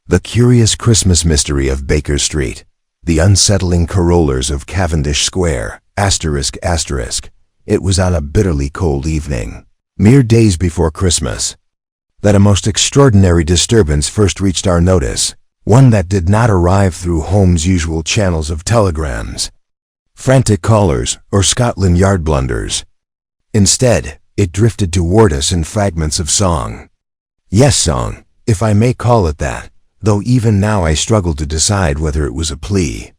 The curious Christmas mystery of Baker Street. The unsettling corollars of Cavendish Square, ****. It was on a bitterly cold evening, mere days before Christmas, that a most extraordinary disturbance first reached our notice, one that did not arrive through Holmes' usual channels of telegrams, frantic callers, or Scotland Yard blunders. Instead, it drifted toward us in fragments of song. Yes, song, if I may call it that, though even now I struggle to decide whether it was a plea,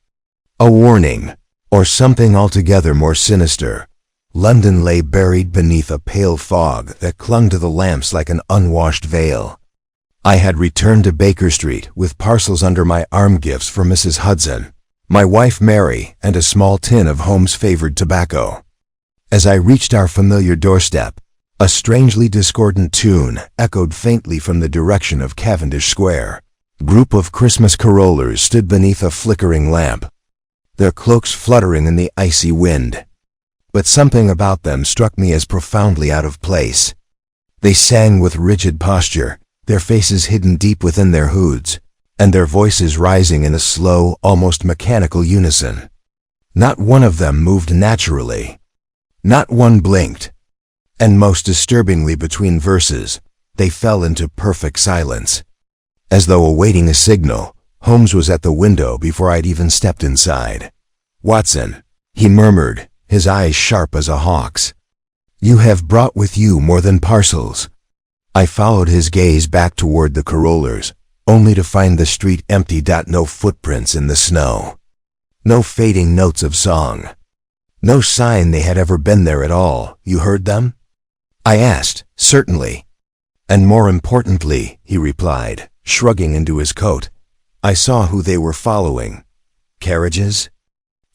a warning, or something altogether more sinister. London lay buried beneath a pale fog that clung to the lamps like an unwashed veil. I had returned to Baker Street with parcels under my arm, gifts for Mrs. Hudson, my wife Mary, and a small tin of Holmes' favored tobacco. As I reached our familiar doorstep, a strangely discordant tune echoed faintly from the direction of Cavendish Square. Group of Christmas carollers stood beneath a flickering lamp, their cloaks fluttering in the icy wind. But something about them struck me as profoundly out of place. They sang with rigid posture, their faces hidden deep within their hoods, and their voices rising in a slow, almost mechanical unison. Not one of them moved naturally. Not one blinked. And most disturbingly, between verses, they fell into perfect silence. As though awaiting a signal, Holmes was at the window before I'd even stepped inside. "Watson," he murmured, his eyes sharp as a hawk's. "You have brought with you more than parcels." I followed his gaze back toward the carollers, only to find the street empty. No footprints in the snow. No fading notes of song. No sign they had ever been there at all. "You heard them?" I asked. "Certainly. And more importantly," he replied, shrugging into his coat, "I saw who they were following." "Carriages?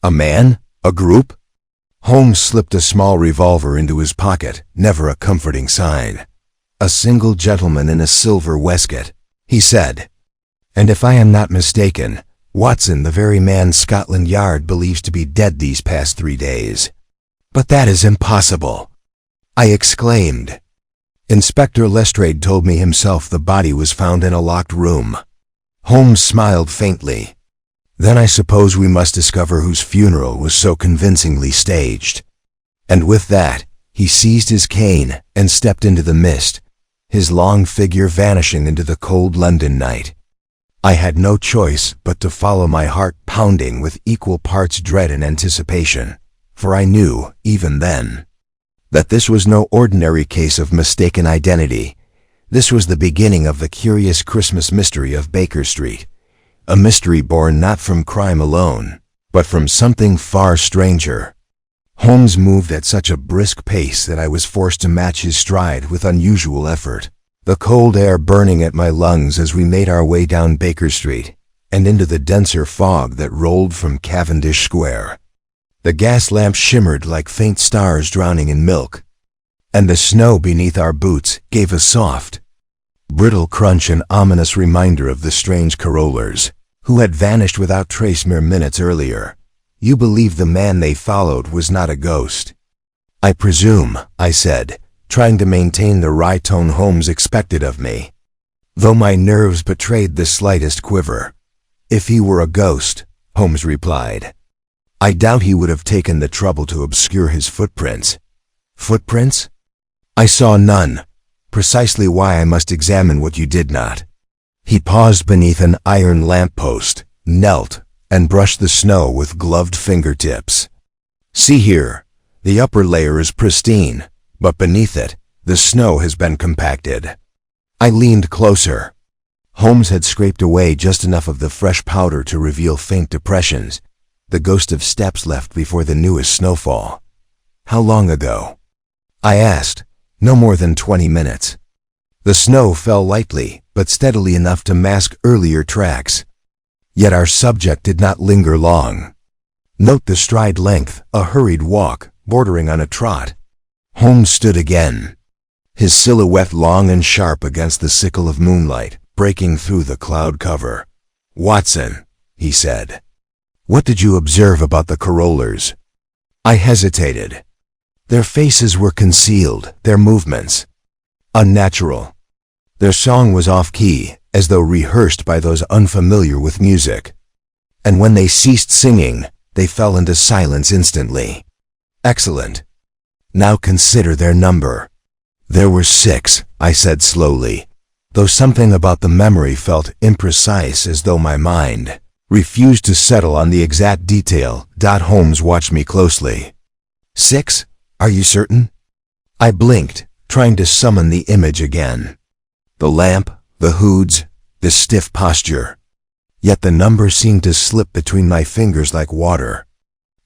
A man? A group?" Holmes slipped a small revolver into his pocket, never a comforting sign. "A single gentleman in a silver waistcoat," he said. "And if I am not mistaken, Watson, the very man Scotland Yard believes to be dead these past 3 days." "But that is impossible!" I exclaimed. "Inspector Lestrade told me himself the body was found in a locked room." Holmes smiled faintly. "Then I suppose we must discover whose funeral was so convincingly staged." And with that, he seized his cane and stepped into the mist, his long figure vanishing into the cold London night. I had no choice but to follow, my heart pounding with equal parts dread and anticipation, for I knew, even then, that this was no ordinary case of mistaken identity. This was the beginning of the curious Christmas mystery of Baker Street, a mystery born not from crime alone, but from something far stranger. Holmes moved at such a brisk pace that I was forced to match his stride with unusual effort, the cold air burning at my lungs as we made our way down Baker Street and into the denser fog that rolled from Cavendish Square. The gas lamps shimmered like faint stars drowning in milk, and the snow beneath our boots gave a soft, brittle crunch, an ominous reminder of the strange carollers, who had vanished without trace mere minutes earlier. "You believe the man they followed was not a ghost?" "I presume," I said, trying to maintain the wry tone Holmes expected of me, though my nerves betrayed the slightest quiver. "If he were a ghost," Holmes replied, "I doubt he would have taken the trouble to obscure his footprints." "Footprints?" "I saw none. Precisely why I must examine what you did not." He paused beneath an iron lamppost, knelt, and brushed the snow with gloved fingertips. "See here, the upper layer is pristine, but beneath it, the snow has been compacted." I leaned closer. Holmes had scraped away just enough of the fresh powder to reveal faint depressions, the ghost of steps left before the newest snowfall. "How long ago?" I asked. "No more than 20 minutes. The snow fell lightly, but steadily enough to mask earlier tracks." Yet our subject did not linger long. Note the stride length, a hurried walk, bordering on a trot. Holmes stood again, his silhouette long and sharp against the sickle of moonlight, breaking through the cloud cover. "Watson," he said, "what did you observe about the carollers?" I hesitated. Their faces were concealed, their movements unnatural. Their song was off-key, as though rehearsed by those unfamiliar with music. And when they ceased singing, they fell into silence instantly. Excellent. Now consider their number. There were 6, I said slowly, though something about the memory felt imprecise, as though my mind refused to settle on the exact detail. Holmes watched me closely. 6? Are you certain? I blinked, trying to summon the image again. The lamp, the hoods, the stiff posture. Yet the number seemed to slip between my fingers like water.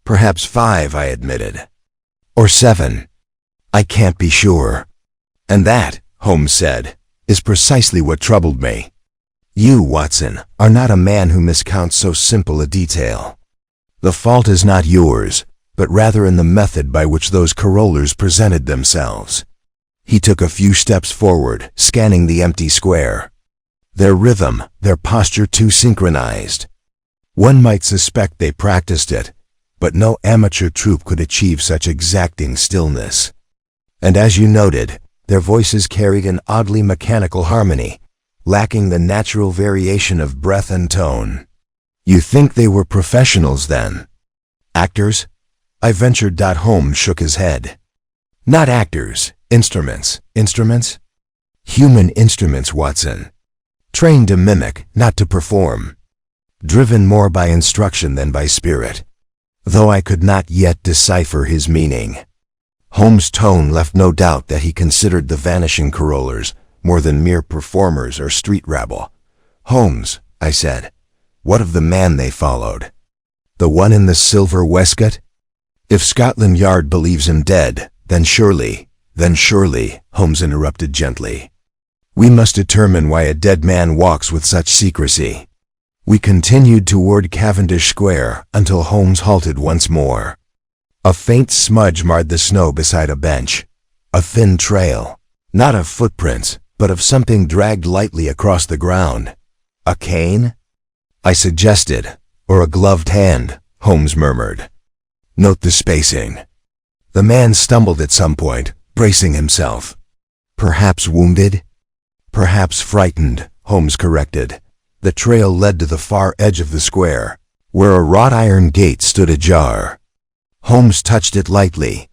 Perhaps 5, I admitted. Or 7. I can't be sure. And that, Holmes said, is precisely what troubled me. You, Watson, are not a man who miscounts so simple a detail. The fault is not yours, but rather in the method by which those corollars presented themselves. He took a few steps forward, scanning the empty square. Their rhythm, their posture too synchronized. One might suspect they practiced it, but no amateur troupe could achieve such exacting stillness. And as you noted, their voices carried an oddly mechanical harmony, lacking the natural variation of breath and tone. You think they were professionals, then? Actors? I ventured. Holmes shook his head. Not actors. Instruments. Instruments? Human instruments, Watson. Trained to mimic, not to perform. Driven more by instruction than by spirit. Though I could not yet decipher his meaning. Holmes' tone left no doubt that he considered the vanishing corollers more than mere performers or street rabble. Holmes, I said, what of the man they followed? The one in the silver waistcoat? If Scotland Yard believes him dead, then surely, Holmes interrupted gently. We must determine why a dead man walks with such secrecy. We continued toward Cavendish Square until Holmes halted once more. A faint smudge marred the snow beside a bench. A thin trail, not of footprints, but of something dragged lightly across the ground. A cane? I suggested. Or a gloved hand, Holmes murmured. Note the spacing. The man stumbled at some point, bracing himself. Perhaps wounded? Perhaps frightened, Holmes corrected. The trail led to the far edge of the square, where a wrought iron gate stood ajar. Holmes touched it lightly.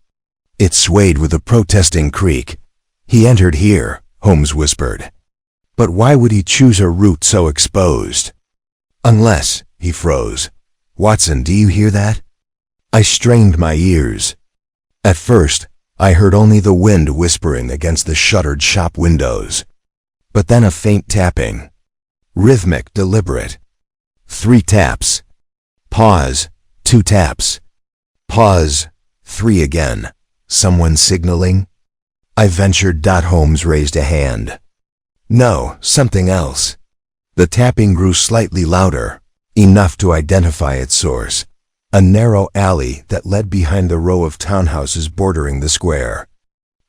It swayed with a protesting creak. He entered here, Holmes whispered. But why would he choose a route so exposed? Unless, he froze. Watson, do you hear that? I strained my ears. At first, I heard only the wind whispering against the shuttered shop windows. But then a faint tapping. Rhythmic, deliberate. 3 taps. Pause. 2 taps. Pause. 3 again. Someone signaling? I ventured. Holmes raised a hand. No, something else. The tapping grew slightly louder, enough to identify its source. A narrow alley that led behind the row of townhouses bordering the square.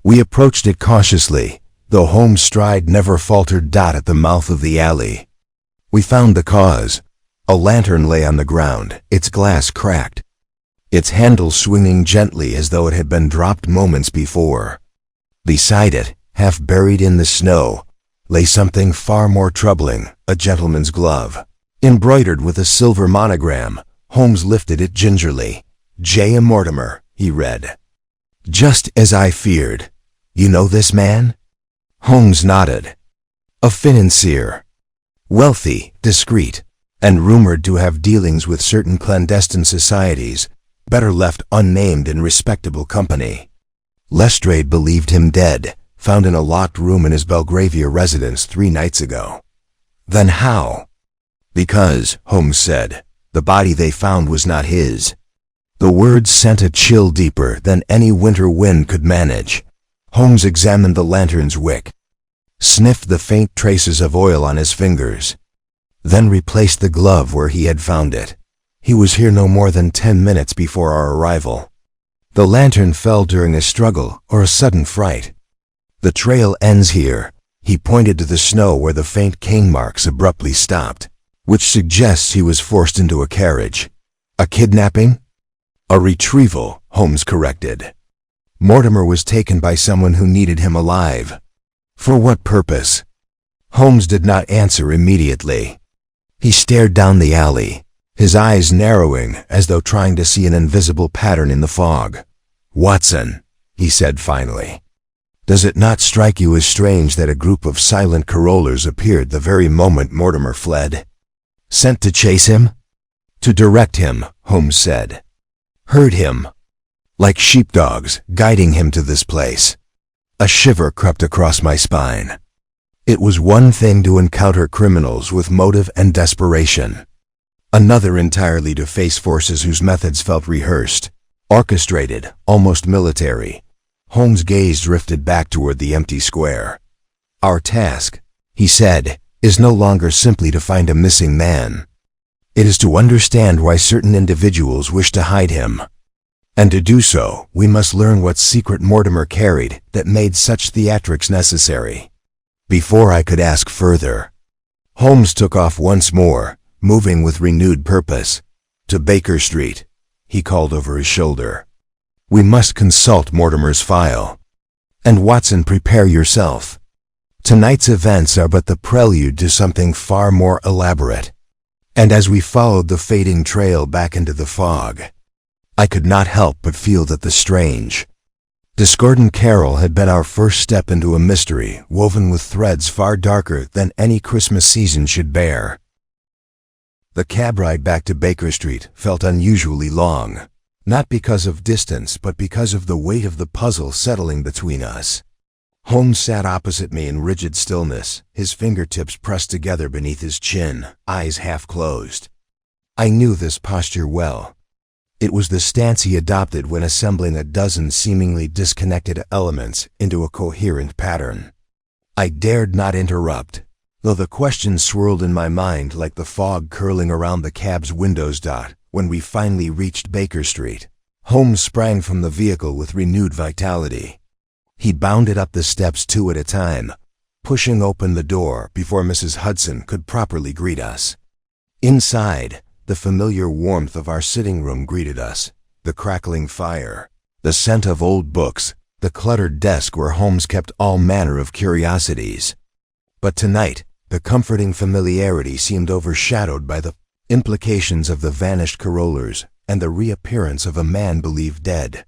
We approached it cautiously, though Holmes' stride never faltered. At the mouth of the alley. We found the cause. A lantern lay on the ground, its glass cracked. Its handle swinging gently as though it had been dropped moments before. Beside it, half buried in the snow, lay something far more troubling, a gentleman's glove. Embroidered with a silver monogram, Holmes lifted it gingerly. J. Mortimer, he read. Just as I feared. You know this man? Holmes nodded. A financier. Wealthy, discreet, and rumored to have dealings with certain clandestine societies, better left unnamed in respectable company. Lestrade believed him dead, found in a locked room in his Belgravia residence 3 nights ago. Then how? Because, Holmes said, the body they found was not his. The words sent a chill deeper than any winter wind could manage. Holmes examined the lantern's wick, sniffed the faint traces of oil on his fingers, then replaced the glove where he had found it. He was here no more than 10 minutes before our arrival. The lantern fell during a struggle or a sudden fright. The trail ends here. He pointed to the snow where the faint cane marks abruptly stopped, which suggests he was forced into a carriage. A kidnapping? A retrieval, Holmes corrected. Mortimer was taken by someone who needed him alive. For what purpose? Holmes did not answer immediately. He stared down the alley, his eyes narrowing as though trying to see an invisible pattern in the fog. "Watson," he said finally, "does it not strike you as strange that a group of silent carollers appeared the very moment Mortimer fled? Sent to chase him?" "To direct him," Holmes said. "Herd him. Like sheepdogs, guiding him to this place." A shiver crept across my spine. It was one thing to encounter criminals with motive and desperation. Another entirely to face forces whose methods felt rehearsed, orchestrated, almost military. Holmes' gaze drifted back toward the empty square. "Our task," he said, "is no longer simply to find a missing man. It is to understand why certain individuals wish to hide him. And to do so, we must learn what secret Mortimer carried that made such theatrics necessary." Before I could ask further, Holmes took off once more, moving with renewed purpose. "To Baker Street," he called over his shoulder. "We must consult Mortimer's file. And Watson, prepare yourself. Tonight's events are but the prelude to something far more elaborate." And as we followed the fading trail back into the fog, I could not help but feel that the strange, discordant carol had been our first step into a mystery woven with threads far darker than any Christmas season should bear. The cab ride back to Baker Street felt unusually long, not because of distance but because of the weight of the puzzle settling between us. Holmes sat opposite me in rigid stillness, his fingertips pressed together beneath his chin, eyes half closed. I knew this posture well. It was the stance he adopted when assembling a dozen seemingly disconnected elements into a coherent pattern. I dared not interrupt, though the questions swirled in my mind like the fog curling around the cab's windows. When we finally reached Baker Street, Holmes sprang from the vehicle with renewed vitality. He bounded up the steps two at a time, pushing open the door before Mrs. Hudson could properly greet us. Inside, the familiar warmth of our sitting room greeted us, the crackling fire, the scent of old books, the cluttered desk where Holmes kept all manner of curiosities. But tonight, the comforting familiarity seemed overshadowed by the implications of the vanished carollers and the reappearance of a man believed dead.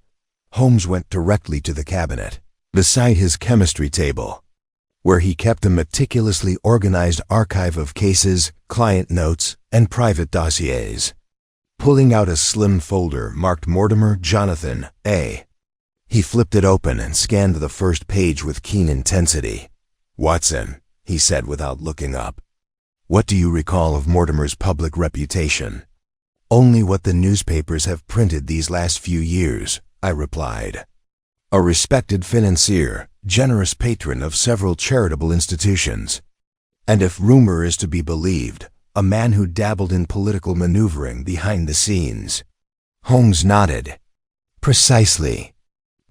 Holmes went directly to the cabinet, beside his chemistry table, where he kept a meticulously organized archive of cases, client notes, and private dossiers. Pulling out a slim folder marked Mortimer Jonathan A., he flipped it open and scanned the first page with keen intensity. "Watson," he said without looking up, "what do you recall of Mortimer's public reputation?" "Only what the newspapers have printed these last few years," I replied. "A respected financier, generous patron of several charitable institutions, and if rumor is to be believed, a man who dabbled in political maneuvering behind the scenes." Holmes nodded. "Precisely.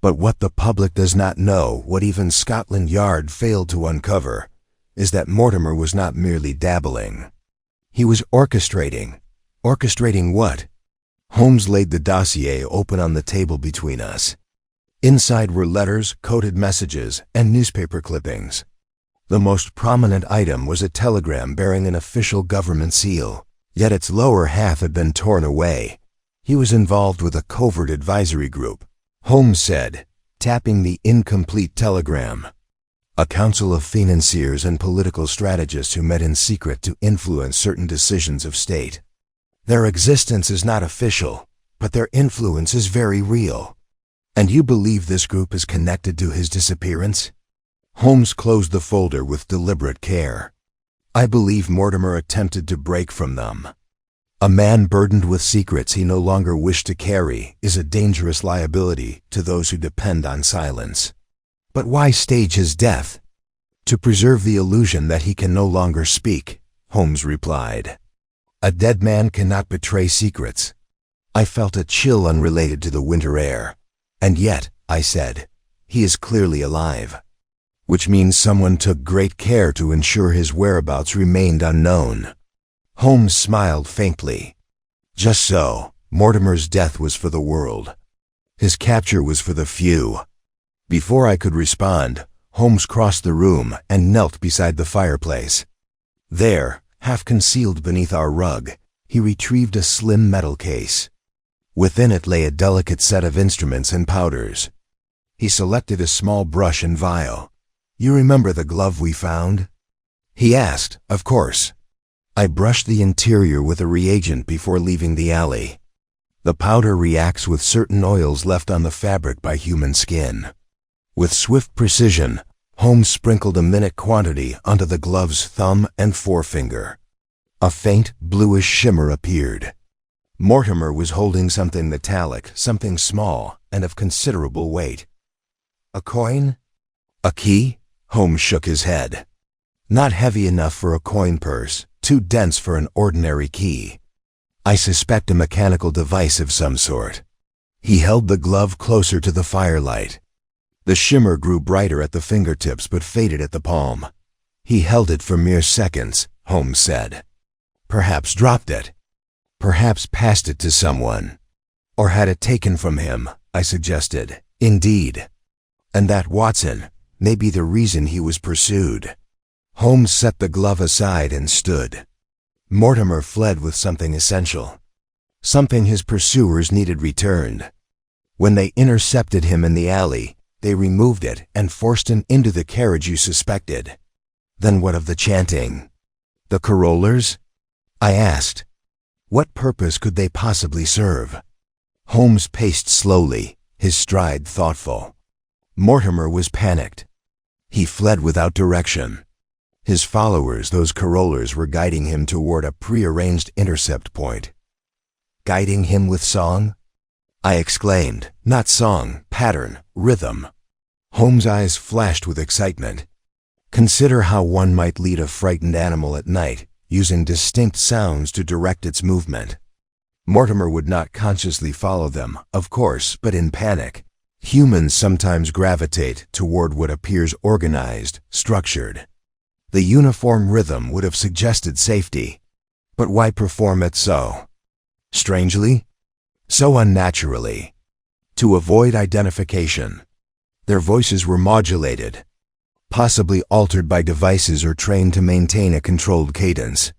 But what the public does not know, what even Scotland Yard failed to uncover, is that Mortimer was not merely dabbling. He was orchestrating. Orchestrating what?" Holmes laid the dossier open on the table between us. Inside were letters, coded messages, and newspaper clippings. The most prominent item was a telegram bearing an official government seal, yet its lower half had been torn away. He was involved with a covert advisory group, Holmes said, tapping the incomplete telegram. "A council of financiers and political strategists who met in secret to influence certain decisions of state. Their existence is not official, but their influence is very real." "And you believe this group is connected to his disappearance?" Holmes closed the folder with deliberate care. "I believe Mortimer attempted to break from them. A man burdened with secrets he no longer wished to carry is a dangerous liability to those who depend on silence." "But why stage his death?" "To preserve the illusion that he can no longer speak," Holmes replied. "A dead man cannot betray secrets." I felt a chill unrelated to the winter air. "And yet," I said, "he is clearly alive." "Which means someone took great care to ensure his whereabouts remained unknown." Holmes smiled faintly. "Just so. Mortimer's death was for the world. His capture was for the few." Before I could respond, Holmes crossed the room and knelt beside the fireplace. There, half concealed beneath our rug, he retrieved a slim metal case. Within it lay a delicate set of instruments and powders. He selected a small brush and vial. "You remember the glove we found?" he asked. "Of course." I brushed the interior with a reagent before leaving the alley. The powder reacts with certain oils left on the fabric by human skin. With swift precision, Holmes sprinkled a minute quantity onto the glove's thumb and forefinger. A faint, bluish shimmer appeared. Mortimer was holding something metallic, something small, and of considerable weight. "A coin? A key?" Holmes shook his head. "Not heavy enough for a coin purse, too dense for an ordinary key. I suspect a mechanical device of some sort." He held the glove closer to the firelight. The shimmer grew brighter at the fingertips but faded at the palm. "He held it for mere seconds," Holmes said. "Perhaps dropped it. Perhaps passed it to someone. Or had it taken from him," I suggested. "Indeed. And that, Watson, may be the reason he was pursued." Holmes set the glove aside and stood. Mortimer fled with something essential. Something his pursuers needed returned. When they intercepted him in the alley, they removed it and forced him into the carriage you suspected. Then what of the chanting? The corollers? I asked. What purpose could they possibly serve? Holmes paced slowly, his stride thoughtful. Mortimer was panicked. He fled without direction. His followers, those corollers, were guiding him toward a prearranged intercept point. Guiding him with song? I exclaimed. Not song, pattern, rhythm. Holmes' eyes flashed with excitement. Consider how one might lead a frightened animal at night, using distinct sounds to direct its movement. Mortimer would not consciously follow them, of course, but in panic. Humans sometimes gravitate toward what appears organized, structured. The uniform rhythm would have suggested safety. But why perform it so strangely? So unnaturally? To avoid identification. Their voices were modulated, possibly altered by devices or trained to maintain a controlled cadence.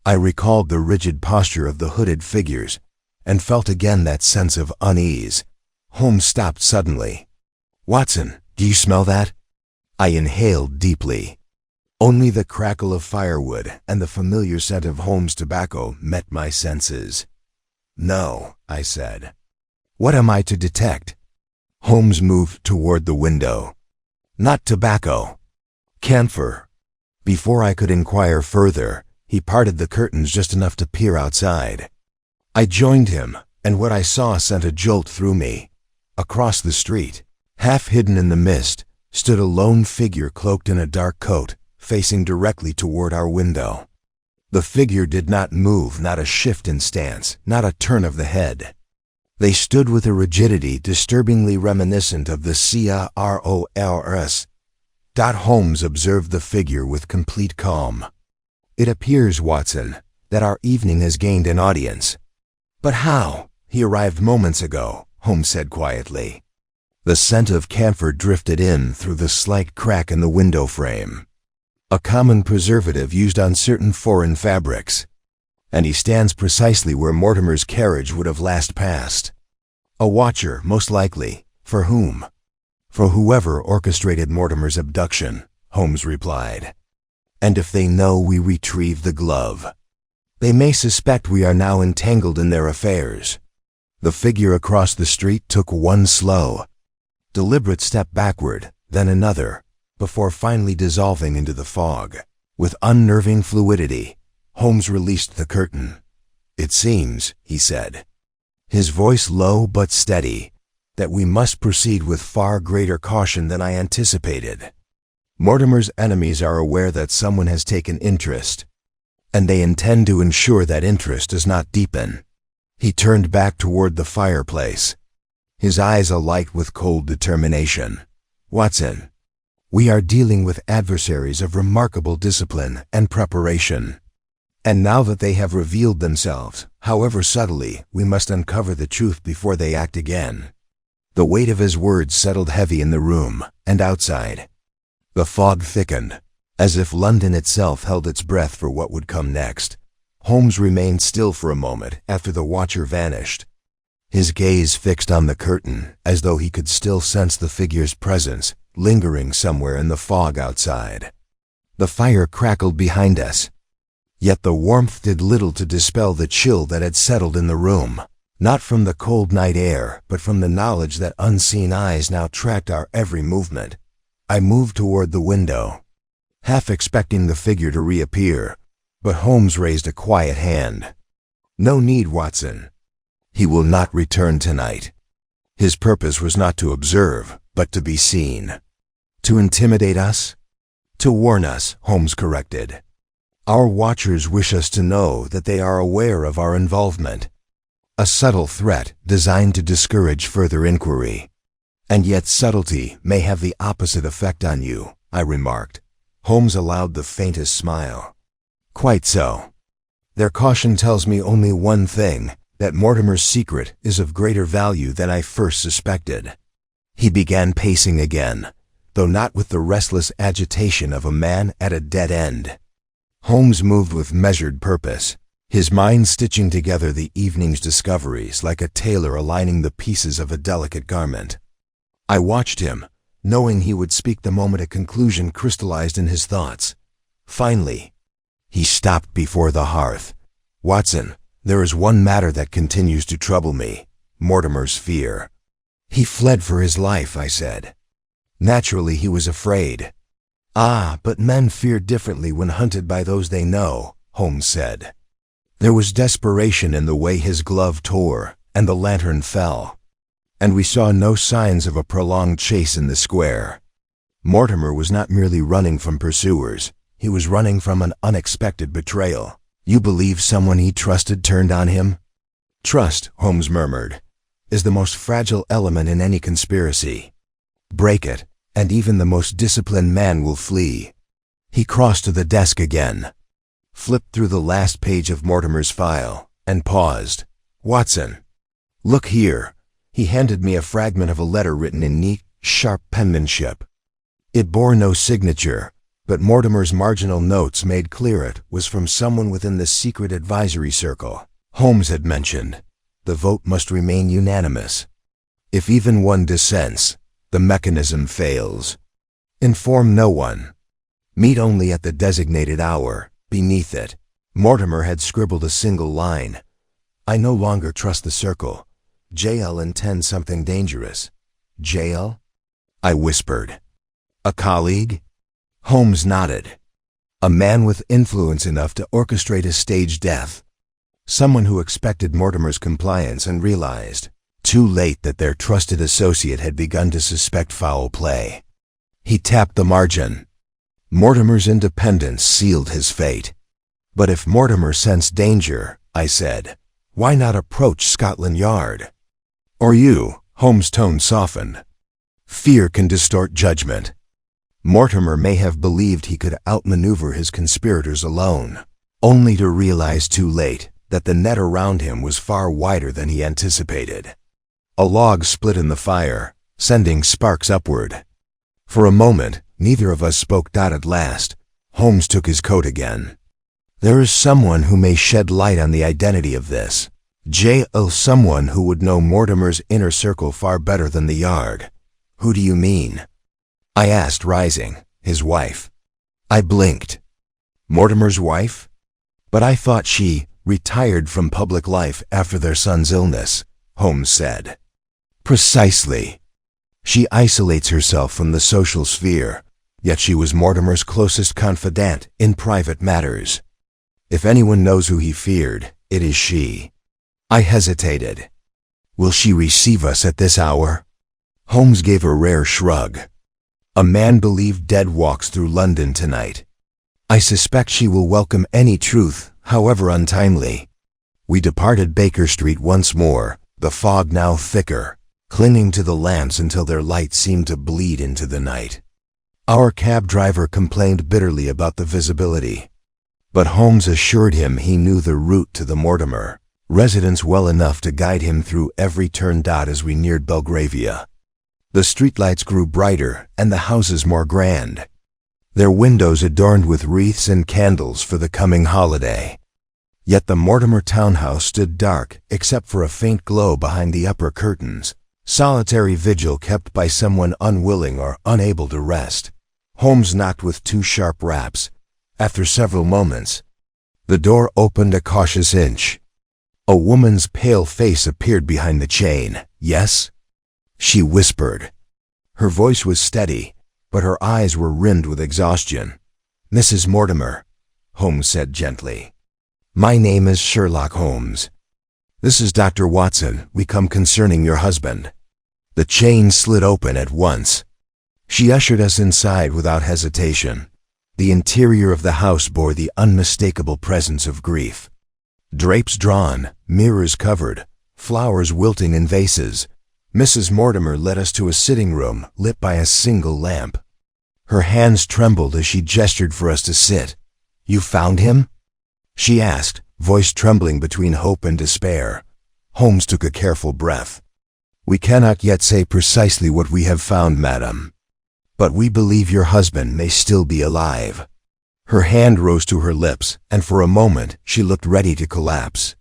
I recalled the rigid posture of the hooded figures and felt again that sense of unease. Holmes stopped suddenly. Watson, do you smell that? I inhaled deeply. Only the crackle of firewood and the familiar scent of Holmes' tobacco met my senses. No, I said. What am I to detect? Holmes moved toward the window. Not tobacco. Camphor. Before I could inquire further, he parted the curtains just enough to peer outside. I joined him, and what I saw sent a jolt through me. Across the street, half hidden in the mist, stood a lone figure cloaked in a dark coat, facing directly toward our window. The figure did not move, not a shift in stance, not a turn of the head. They stood with a rigidity disturbingly reminiscent of the CROLS. Holmes observed the figure with complete calm. It appears, Watson, that our evening has gained an audience. But how? He arrived moments ago, Holmes said quietly. The scent of camphor drifted in through the slight crack in the window frame. A common preservative used on certain foreign fabrics. And he stands precisely where Mortimer's carriage would have last passed. A watcher, most likely. For whom? For whoever orchestrated Mortimer's abduction, Holmes replied. And if they know we retrieved the glove, they may suspect we are now entangled in their affairs. The figure across the street took one slow, deliberate step backward, then another, before finally dissolving into the fog. With unnerving fluidity, Holmes released the curtain. It seems, he said, his voice low but steady, that we must proceed with far greater caution than I anticipated. Mortimer's enemies are aware that someone has taken interest, and they intend to ensure that interest does not deepen. He turned back toward the fireplace, his eyes alight with cold determination. Watson, we are dealing with adversaries of remarkable discipline and preparation. And now that they have revealed themselves, however subtly, we must uncover the truth before they act again. The weight of his words settled heavy in the room and outside. The fog thickened, as if London itself held its breath for what would come next. Holmes remained still for a moment after the watcher vanished, his gaze fixed on the curtain as though he could still sense the figure's presence lingering somewhere in the fog outside. The fire crackled behind us, yet the warmth did little to dispel the chill that had settled in the room, not from the cold night air, but from the knowledge that unseen eyes now tracked our every movement. I moved toward the window, half expecting the figure to reappear, but Holmes raised a quiet hand. "No need, Watson. He will not return tonight." His purpose was not to observe, but to be seen. To intimidate us? To warn us, Holmes corrected. Our watchers wish us to know that they are aware of our involvement. A subtle threat designed to discourage further inquiry. "And yet subtlety may have the opposite effect on you," I remarked. Holmes allowed the faintest smile. "Quite so. Their caution tells me only one thing, that Mortimer's secret is of greater value than I first suspected." He began pacing again, though not with the restless agitation of a man at a dead end. Holmes moved with measured purpose, his mind stitching together the evening's discoveries like a tailor aligning the pieces of a delicate garment. I watched him, knowing he would speak the moment a conclusion crystallized in his thoughts. Finally, he stopped before the hearth. "Watson, there is one matter that continues to trouble me, Mortimer's fear." "He fled for his life," I said. "Naturally he was afraid." "Ah, but men fear differently when hunted by those they know," Holmes said. There was desperation in the way his glove tore, and the lantern fell, and we saw no signs of a prolonged chase in the square. Mortimer was not merely running from pursuers, he was running from an unexpected betrayal. "You believe someone he trusted turned on him?" "Trust," Holmes murmured, "is the most fragile element in any conspiracy. Break it, and even the most disciplined man will flee." He crossed to the desk again, flipped through the last page of Mortimer's file, and paused. "Watson, look here." He handed me a fragment of a letter written in neat, sharp penmanship. It bore no signature, but Mortimer's marginal notes made clear it was from someone within the secret advisory circle. Holmes had mentioned, the vote must remain unanimous. If even one dissents, the mechanism fails. Inform no one. Meet only at the designated hour. Beneath it, Mortimer had scribbled a single line. "I no longer trust the circle. JL intends something dangerous." "JL?" I whispered. "A colleague?" Holmes nodded. "A man with influence enough to orchestrate a staged death. Someone who expected Mortimer's compliance and realized, too late, that their trusted associate had begun to suspect foul play." He tapped the margin. "Mortimer's independence sealed his fate." "But if Mortimer sensed danger," I said, "why not approach Scotland Yard?" "Or you?" Holmes' tone softened. "Fear can distort judgment. Mortimer may have believed he could outmaneuver his conspirators alone, only to realize too late that the net around him was far wider than he anticipated." A log split in the fire, sending sparks upward. For a moment, neither of us spoke. At last, Holmes took his coat again. "There is someone who may shed light on the identity of this. Someone who would know Mortimer's inner circle far better than the Yard." "Who do you mean?" I asked, rising. "His wife." I blinked. "Mortimer's wife? But I thought she retired from public life after their son's illness," Holmes said. "Precisely. She isolates herself from the social sphere, yet she was Mortimer's closest confidant in private matters. If anyone knows who he feared, it is she." I hesitated. "Will she receive us at this hour?" Holmes gave a rare shrug. "A man believed dead walks through London tonight. I suspect she will welcome any truth, however untimely." We departed Baker Street once more, the fog now thicker, clinging to the lamps until their light seemed to bleed into the night. Our cab driver complained bitterly about the visibility, but Holmes assured him he knew the route to the Mortimer residence well enough to guide him through every turn. As we neared Belgravia, the streetlights grew brighter and the houses more grand. their windows adorned with wreaths and candles for the coming holiday. Yet the Mortimer townhouse stood dark except for a faint glow behind the upper curtains, solitary vigil kept by someone unwilling or unable to rest. Holmes knocked with 2 sharp raps. After several moments, the door opened a cautious inch. A woman's pale face appeared behind the chain. "Yes?" she whispered. Her voice was steady, but her eyes were rimmed with exhaustion. "Mrs. Mortimer," Holmes said gently. "My name is Sherlock Holmes. This is Dr. Watson. We come concerning your husband." The chain slid open at once. She ushered us inside without hesitation. The interior of the house bore the unmistakable presence of grief. Drapes drawn, mirrors covered, flowers wilting in vases. Mrs. Mortimer led us to a sitting room lit by a single lamp. Her hands trembled as she gestured for us to sit. "You found him?" she asked, voice trembling between hope and despair. Holmes took a careful breath. "We cannot yet say precisely what we have found, madam. But we believe your husband may still be alive." Her hand rose to her lips, and for a moment she looked ready to collapse.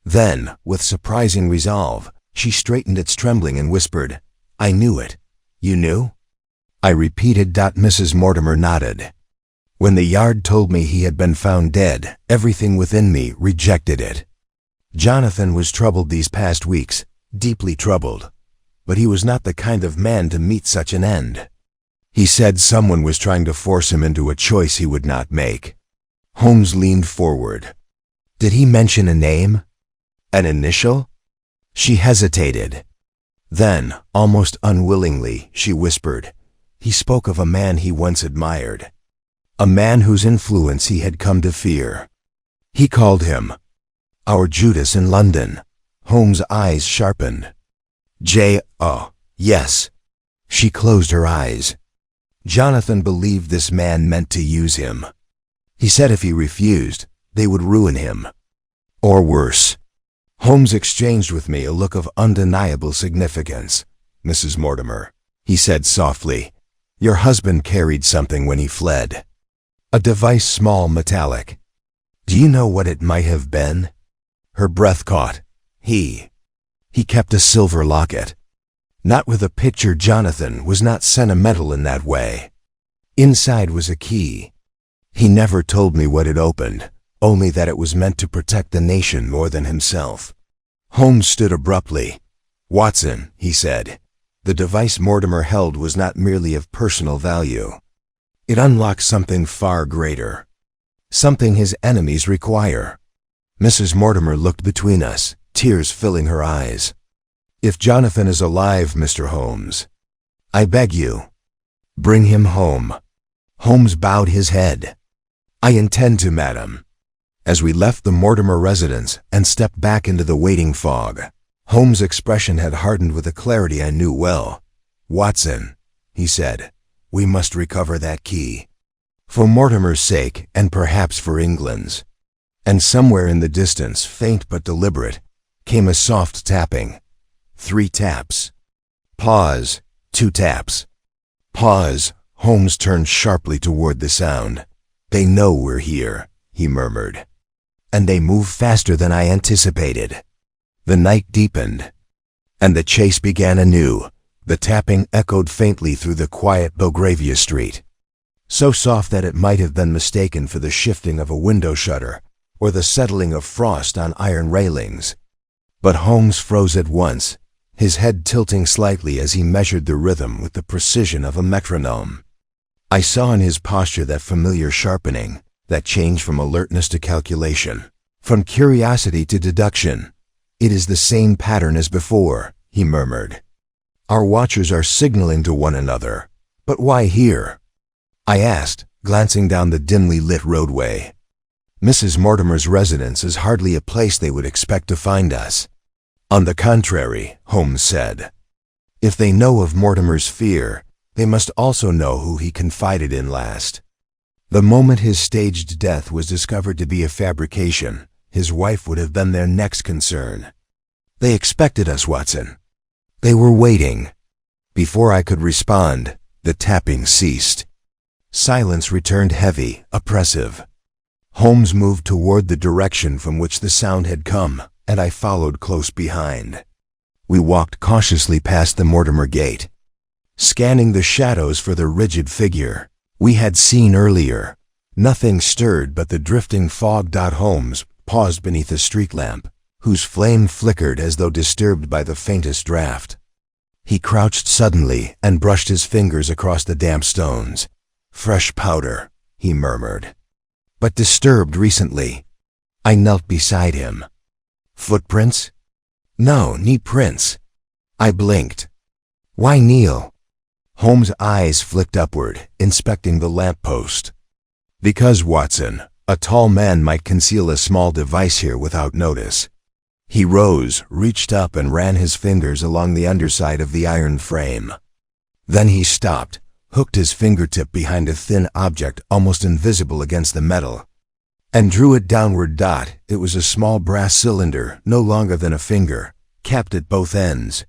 Then, with surprising resolve, she straightened its trembling and whispered, "I knew it." "You knew?" I repeated. Mrs. Mortimer nodded. "When the Yard told me he had been found dead, everything within me rejected it. Jonathan was troubled these past weeks, deeply troubled, but he was not the kind of man to meet such an end. He said someone was trying to force him into a choice he would not make." Holmes leaned forward. "Did he mention a name? An initial?" She hesitated. Then, almost unwillingly, she whispered, "He spoke of a man he once admired. A man whose influence he had come to fear. He called him our Judas in London." Holmes' eyes sharpened. "Oh, yes." She closed her eyes. "Jonathan believed this man meant to use him. He said if he refused, they would ruin him. Or worse." Holmes exchanged with me a look of undeniable significance. "Mrs. Mortimer," he said softly, "your husband carried something when he fled. A device, small, metallic. Do you know what it might have been?" Her breath caught. He kept a silver locket. Not with a picture. Jonathan was not sentimental in that way. Inside was a key. He never told me what it opened, only that it was meant to protect the nation more than himself. Holmes stood abruptly. "Watson," he said, "the device Mortimer held was not merely of personal value. It unlocked something far greater. Something his enemies require." Mrs. Mortimer looked between us, tears filling her eyes. "If Jonathan is alive, Mr. Holmes, I beg you, bring him home." Holmes bowed his head. "I intend to, madam." As we left the Mortimer residence and stepped back into the waiting fog, Holmes' expression had hardened with a clarity I knew well. "Watson," he said, "we must recover that key. For Mortimer's sake, and perhaps for England's." And somewhere in the distance, faint but deliberate, came a soft tapping. 3 taps. Pause. 2 taps. Pause. Holmes turned sharply toward the sound. "They know we're here," he murmured. "And they move faster than I anticipated." The night deepened, and the chase began anew. The tapping echoed faintly through the quiet Belgravia Street, so soft that it might have been mistaken for the shifting of a window shutter or the settling of frost on iron railings. But Holmes froze at once, his head tilting slightly as he measured the rhythm with the precision of a metronome. I saw in his posture that familiar sharpening, that change from alertness to calculation, from curiosity to deduction. "It is the same pattern as before," he murmured. "Our watchers are signaling to one another. But why here?" I asked, glancing down the dimly lit roadway. "Mrs. Mortimer's residence is hardly a place they would expect to find us." "On the contrary," Holmes said. "If they know of Mortimer's fear, they must also know who he confided in last. The moment his staged death was discovered to be a fabrication, his wife would have been their next concern. They expected us, Watson. They were waiting." Before I could respond, the tapping ceased. Silence returned heavy, oppressive. Holmes moved toward the direction from which the sound had come, and I followed close behind. We walked cautiously past the Mortimer gate, scanning the shadows for the rigid figure we had seen earlier. Nothing stirred but the drifting fog. Holmes paused beneath a street lamp, whose flame flickered as though disturbed by the faintest draft. He crouched suddenly and brushed his fingers across the damp stones. "Fresh powder," he murmured. "But disturbed recently." I knelt beside him. "Footprints?" "No, neat prints." I blinked. "Why kneel?" Holmes' eyes flicked upward, inspecting the lamppost. "Because, Watson, a tall man might conceal a small device here without notice." He rose, reached up, and ran his fingers along the underside of the iron frame. Then he stopped, hooked his fingertip behind a thin object almost invisible against the metal, and drew it downward. It was a small brass cylinder, no longer than a finger, capped at both ends,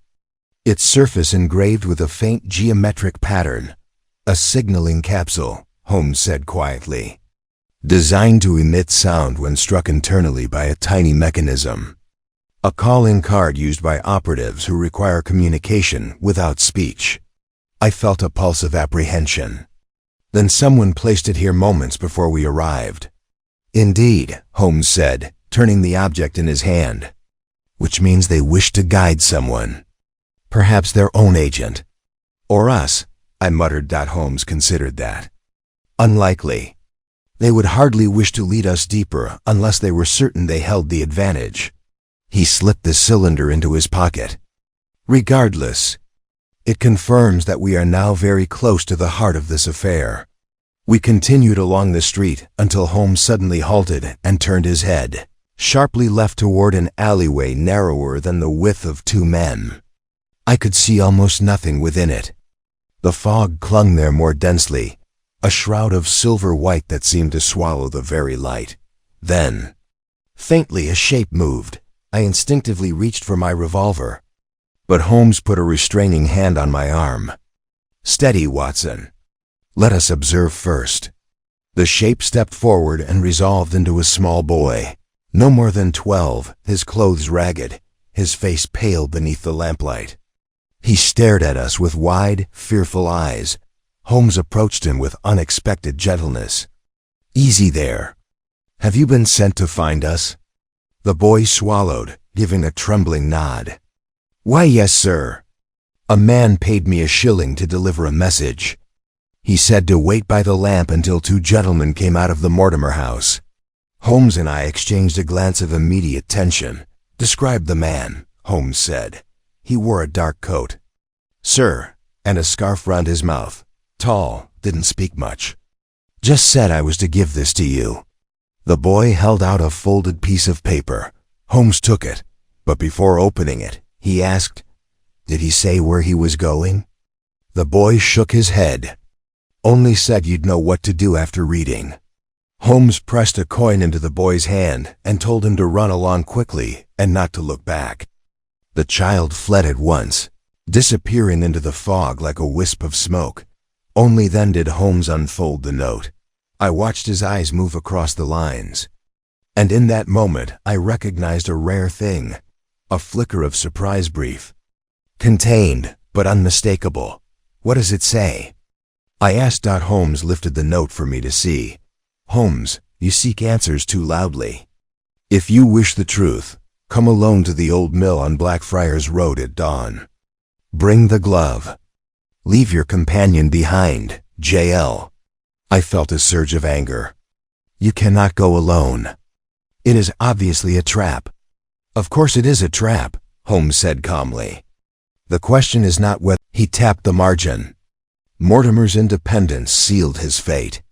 its surface engraved with a faint geometric pattern. "A signaling capsule," Holmes said quietly, "designed to emit sound when struck internally by a tiny mechanism. A calling card used by operatives who require communication without speech." I felt a pulse of apprehension. "Then someone placed it here moments before we arrived." "Indeed," Holmes said, turning the object in his hand. "Which means they wish to guide someone. Perhaps their own agent." "Or us," I muttered. Holmes considered that. "Unlikely. They would hardly wish to lead us deeper unless they were certain they held the advantage." He slipped the cylinder into his pocket. "Regardless, it confirms that we are now very close to the heart of this affair." We continued along the street until Holmes suddenly halted and turned his head, sharply left toward an alleyway narrower than the width of two men. I could see almost nothing within it. The fog clung there more densely, a shroud of silver white that seemed to swallow the very light. Then, faintly, a shape moved. I instinctively reached for my revolver, but Holmes put a restraining hand on my arm. "Steady, Watson. Let us observe first." The shape stepped forward and resolved into a small boy, no more than 12, his clothes ragged, his face pale beneath the lamplight. He stared at us with wide, fearful eyes. Holmes approached him with unexpected gentleness. "Easy there. Have you been sent to find us?" The boy swallowed, giving a trembling nod. "Why, yes, sir. A man paid me a shilling to deliver a message. He said to wait by the lamp until two gentlemen came out of the Mortimer house." Holmes and I exchanged a glance of immediate tension. "Describe the man," Holmes said. "He wore a dark coat." "Sir," and a scarf round his mouth. "Tall, didn't speak much. Just said I was to give this to you." The boy held out a folded piece of paper. Holmes took it, but before opening it, he asked, "Did he say where he was going?" The boy shook his head. "Only said you'd know what to do after reading." Holmes pressed a coin into the boy's hand and told him to run along quickly and not to look back. The child fled at once, disappearing into the fog like a wisp of smoke. Only then did Holmes unfold the note. I watched his eyes move across the lines, and in that moment I recognized a rare thing, a flicker of surprise. Brief, contained, but unmistakable. "What does it say?" I asked. Holmes lifted the note for me to see. "Holmes, you seek answers too loudly. If you wish the truth, come alone to the old mill on Blackfriars Road at dawn. Bring the glove. Leave your companion behind, J.L." I felt a surge of anger. "You cannot go alone. It is obviously a trap." "Of course it is a trap," Holmes said calmly. "The question is not whether—" He tapped the margin. "Mortimer's independence sealed his fate."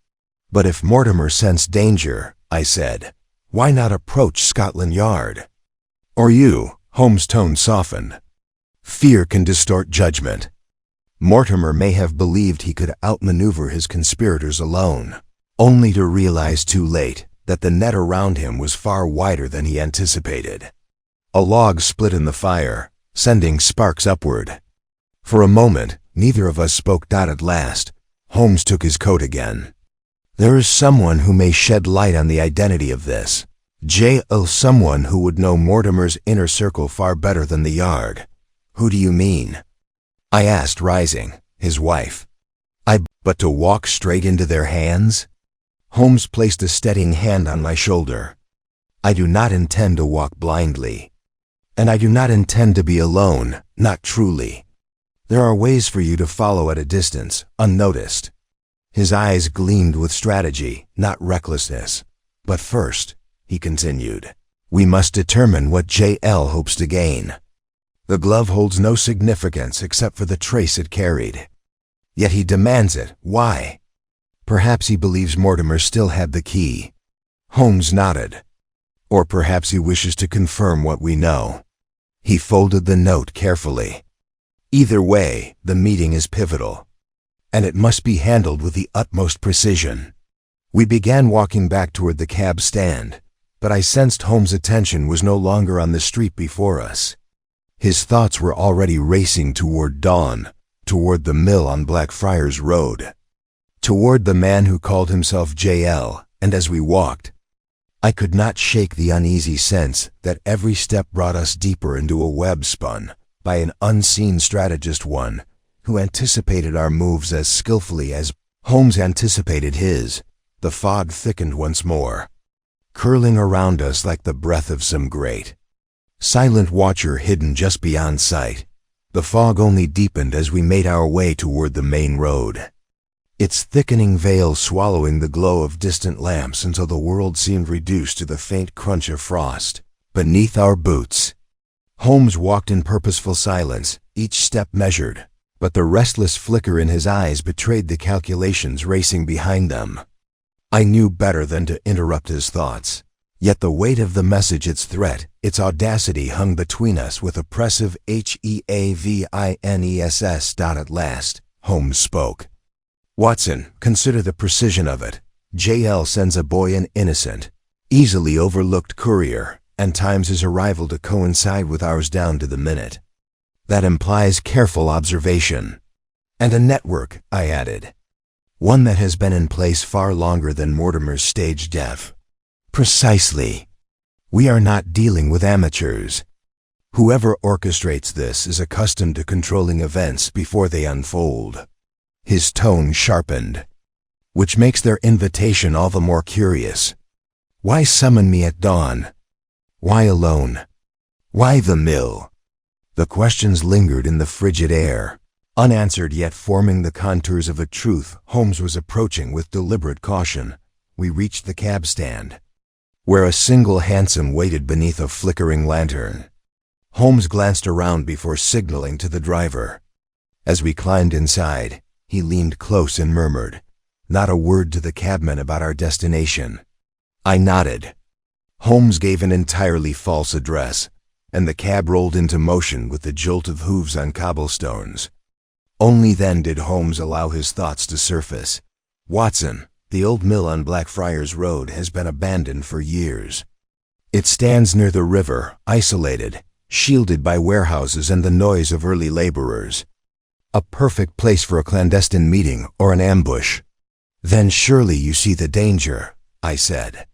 "But if Mortimer sensed danger," I said, "why not approach Scotland Yard? Or you?" Holmes' tone softened. "Fear can distort judgment. Mortimer may have believed he could outmaneuver his conspirators alone, only to realize too late that the net around him was far wider than he anticipated." A log split in the fire, sending sparks upward. For a moment, neither of us spoke. At last, Holmes took his coat again. There is someone who may shed light on the identity of this. J.L. Someone who would know Mortimer's inner circle far better than the Yard. Who do you mean? I asked, rising. His wife. But to walk straight into their hands? Holmes placed a steadying hand on my shoulder. I do not intend to walk blindly. And I do not intend to be alone, not truly. There are ways for you to follow at a distance, unnoticed. His eyes gleamed with strategy, not recklessness. But first, he continued, we must determine what J.L. hopes to gain. The glove holds no significance except for the trace it carried. Yet he demands it. Why? Perhaps he believes Mortimer still had the key. Holmes nodded. Or perhaps he wishes to confirm what we know. He folded the note carefully. Either way, the meeting is pivotal, and it must be handled with the utmost precision. We began walking back toward the cab stand, but I sensed Holmes' attention was no longer on the street before us. His thoughts were already racing toward dawn, toward the mill on Blackfriars Road, toward the man who called himself J.L., and as we walked, I could not shake the uneasy sense that every step brought us deeper into a web spun by an unseen strategist, one who anticipated our moves as skillfully as Holmes anticipated his. The fog thickened once more, curling around us like the breath of some great, silent watcher hidden just beyond sight. The fog only deepened as we made our way toward the main road, its thickening veil swallowing the glow of distant lamps until the world seemed reduced to the faint crunch of frost beneath our boots. Holmes walked in purposeful silence, each step measured, but the restless flicker in his eyes betrayed the calculations racing behind them. I knew better than to interrupt his thoughts. Yet the weight of the message, its threat, its audacity hung between us with oppressive heavines. At last, Holmes spoke. Watson, consider the precision of it. J.L. sends a boy, an innocent, easily overlooked courier, and times his arrival to coincide with ours down to the minute. That implies careful observation. And a network, I added. One that has been in place far longer than Mortimer's stage death. Precisely. We are not dealing with amateurs. Whoever orchestrates this is accustomed to controlling events before they unfold. His tone sharpened, which makes their invitation all the more curious. Why summon me at dawn? Why alone? Why the mill? The questions lingered in the frigid air, unanswered yet forming the contours of a truth Holmes was approaching with deliberate caution. We reached the cab stand, where a single hansom waited beneath a flickering lantern. Holmes glanced around before signaling to the driver. As we climbed inside, he leaned close and murmured, not a word to the cabman about our destination. I nodded. Holmes gave an entirely false address, and the cab rolled into motion with the jolt of hooves on cobblestones. Only then did Holmes allow his thoughts to surface. Watson, the old mill on Blackfriars Road has been abandoned for years. It stands near the river, isolated, shielded by warehouses and the noise of early laborers. A perfect place for a clandestine meeting or an ambush. Then surely you see the danger, I said.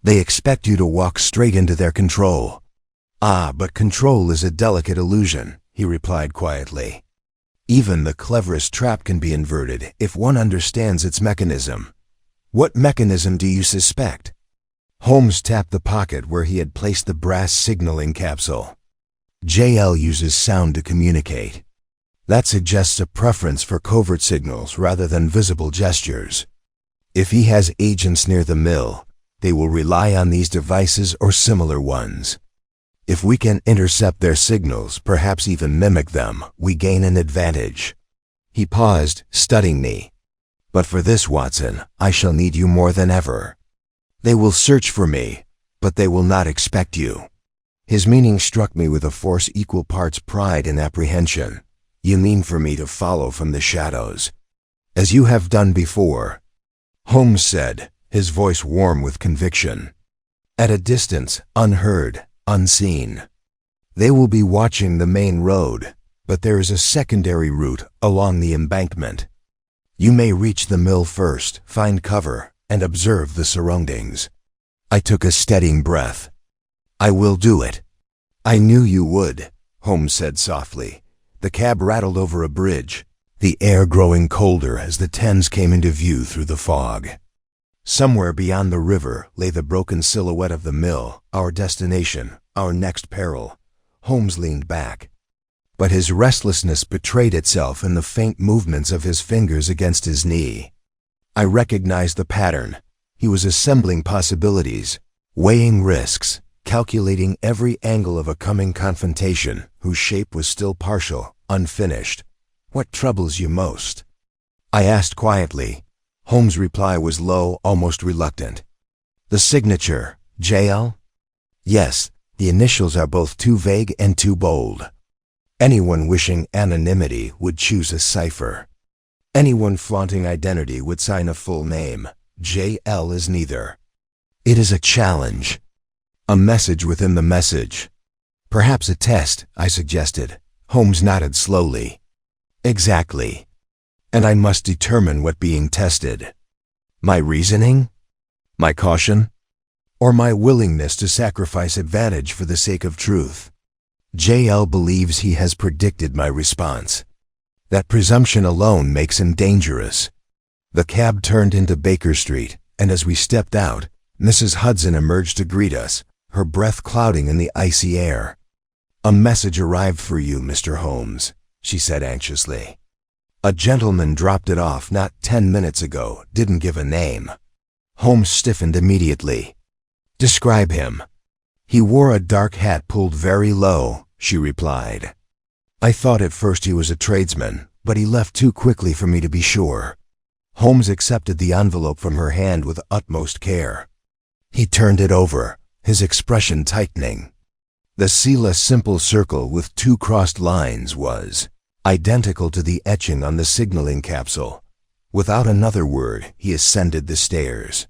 They expect you to walk straight into their control. Ah, but control is a delicate illusion, he replied quietly. Even the cleverest trap can be inverted if one understands its mechanism. What mechanism do you suspect? Holmes tapped the pocket where he had placed the brass signaling capsule. J.L. uses sound to communicate. That suggests a preference for covert signals rather than visible gestures. If he has agents near the mill, they will rely on these devices or similar ones. If we can intercept their signals, perhaps even mimic them, we gain an advantage. He paused, studying me. But for this, Watson, I shall need you more than ever. They will search for me, but they will not expect you. His meaning struck me with a force equal parts pride and apprehension. You mean for me to follow from the shadows, as you have done before, Holmes said, his voice warm with conviction. At a distance, unheard, unseen. They will be watching the main road, but there is a secondary route along the embankment. You may reach the mill first, find cover, and observe the surroundings. I took a steadying breath. I will do it. I knew you would, Holmes said softly. The cab rattled over a bridge, the air growing colder as the Thames came into view through the fog. Somewhere beyond the river lay the broken silhouette of the mill, our destination, our next peril. Holmes leaned back. But his restlessness betrayed itself in the faint movements of his fingers against his knee. I recognized the pattern. He was assembling possibilities, weighing risks, calculating every angle of a coming confrontation whose shape was still partial, unfinished. What troubles you most? I asked quietly. Holmes' reply was low, almost reluctant. The signature, JL? Yes, the initials are both too vague and too bold. Anyone wishing anonymity would choose a cipher. Anyone flaunting identity would sign a full name. JL is neither. It is a challenge. A message within the message. Perhaps a test, I suggested. Holmes nodded slowly. Exactly. And I must determine what being tested. My reasoning? My caution? Or my willingness to sacrifice advantage for the sake of truth? JL believes he has predicted my response. That presumption alone makes him dangerous. The cab turned into Baker Street, and as we stepped out, Mrs. Hudson emerged to greet us, her breath clouding in the icy air. A message arrived for you, Mr. Holmes, she said anxiously. A gentleman dropped it off not 10 minutes ago, didn't give a name. Holmes stiffened immediately. Describe him. He wore a dark hat pulled very low, she replied. I thought at first he was a tradesman, but he left too quickly for me to be sure. Holmes accepted the envelope from her hand with utmost care. He turned it over, his expression tightening. The sealess simple circle with 2 crossed lines was identical to the etching on the signaling capsule. Without another word, he ascended the stairs.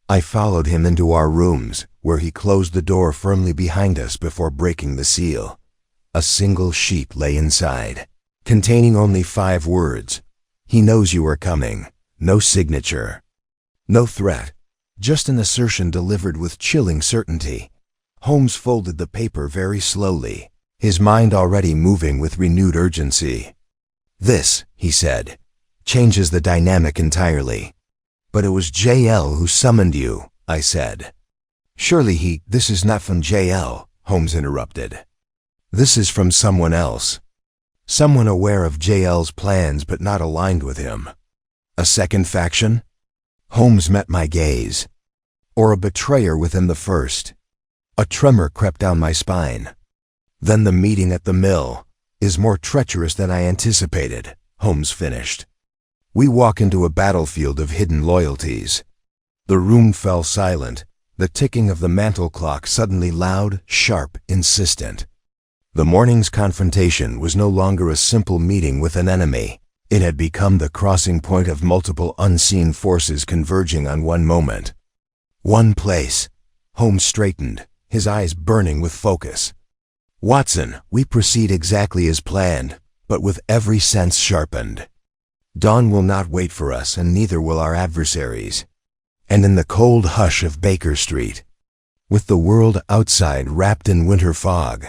I followed him into our rooms, where he closed the door firmly behind us before breaking the seal. A single sheet lay inside, containing only 5 words. He knows you are coming. No signature. No threat. Just an assertion delivered with chilling certainty. Holmes folded the paper very slowly, his mind already moving with renewed urgency. This, he said, changes the dynamic entirely. But it was JL who summoned you, I said. Surely this is not from JL, Holmes interrupted. This is from someone else. Someone aware of JL's plans but not aligned with him. A second faction? Holmes met my gaze. Or a betrayer within the first. A tremor crept down my spine. Then the meeting at the mill is more treacherous than I anticipated, Holmes finished. We walk into a battlefield of hidden loyalties. The room fell silent, the ticking of the mantel clock suddenly loud, sharp, insistent. The morning's confrontation was no longer a simple meeting with an enemy. It had become the crossing point of multiple unseen forces converging on one moment. One place. Holmes straightened, his eyes burning with focus. Watson, we proceed exactly as planned, but with every sense sharpened. Dawn will not wait for us, and neither will our adversaries. And in the cold hush of Baker Street, with the world outside wrapped in winter fog,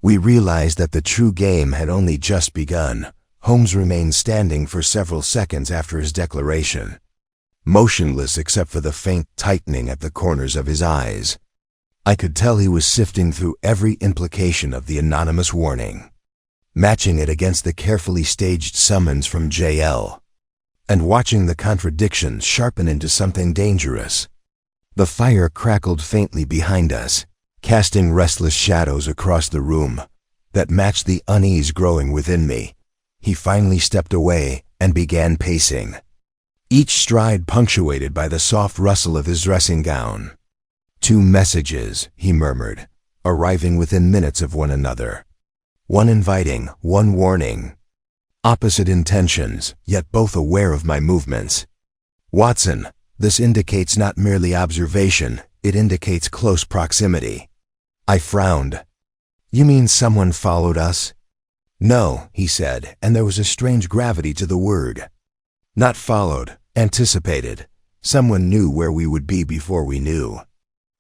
we realized that the true game had only just begun. Holmes remained standing for several seconds after his declaration, motionless except for the faint tightening at the corners of his eyes. I could tell he was sifting through every implication of the anonymous warning, matching it against the carefully staged summons from JL, and watching the contradictions sharpen into something dangerous. The fire crackled faintly behind us, casting restless shadows across the room that matched the unease growing within me. He finally stepped away and began pacing, each stride punctuated by the soft rustle of his dressing gown. 2 messages, he murmured, arriving within minutes of one another. One inviting, one warning. Opposite intentions, yet both aware of my movements. Watson, this indicates not merely observation, it indicates close proximity. I frowned. You mean someone followed us? No, he said, and there was a strange gravity to the word. Not followed, anticipated. Someone knew where we would be before we knew.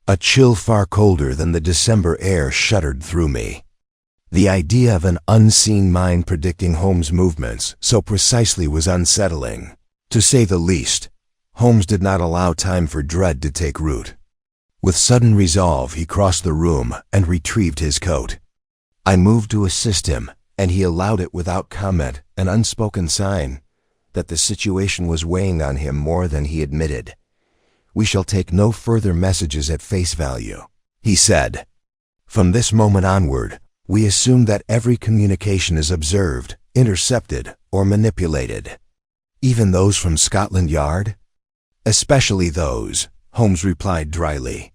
A chill far colder than the December air shuddered through me. The idea of an unseen mind predicting Holmes' movements so precisely was unsettling. To say the least, Holmes did not allow time for dread to take root. With sudden resolve, he crossed the room and retrieved his coat. I moved to assist him, and he allowed it without comment, an unspoken sign that the situation was weighing on him more than he admitted. "We shall take no further messages at face value," he said. "From this moment onward, we assume that every communication is observed, intercepted, or manipulated." "Even those from Scotland Yard?" "Especially those," Holmes replied dryly.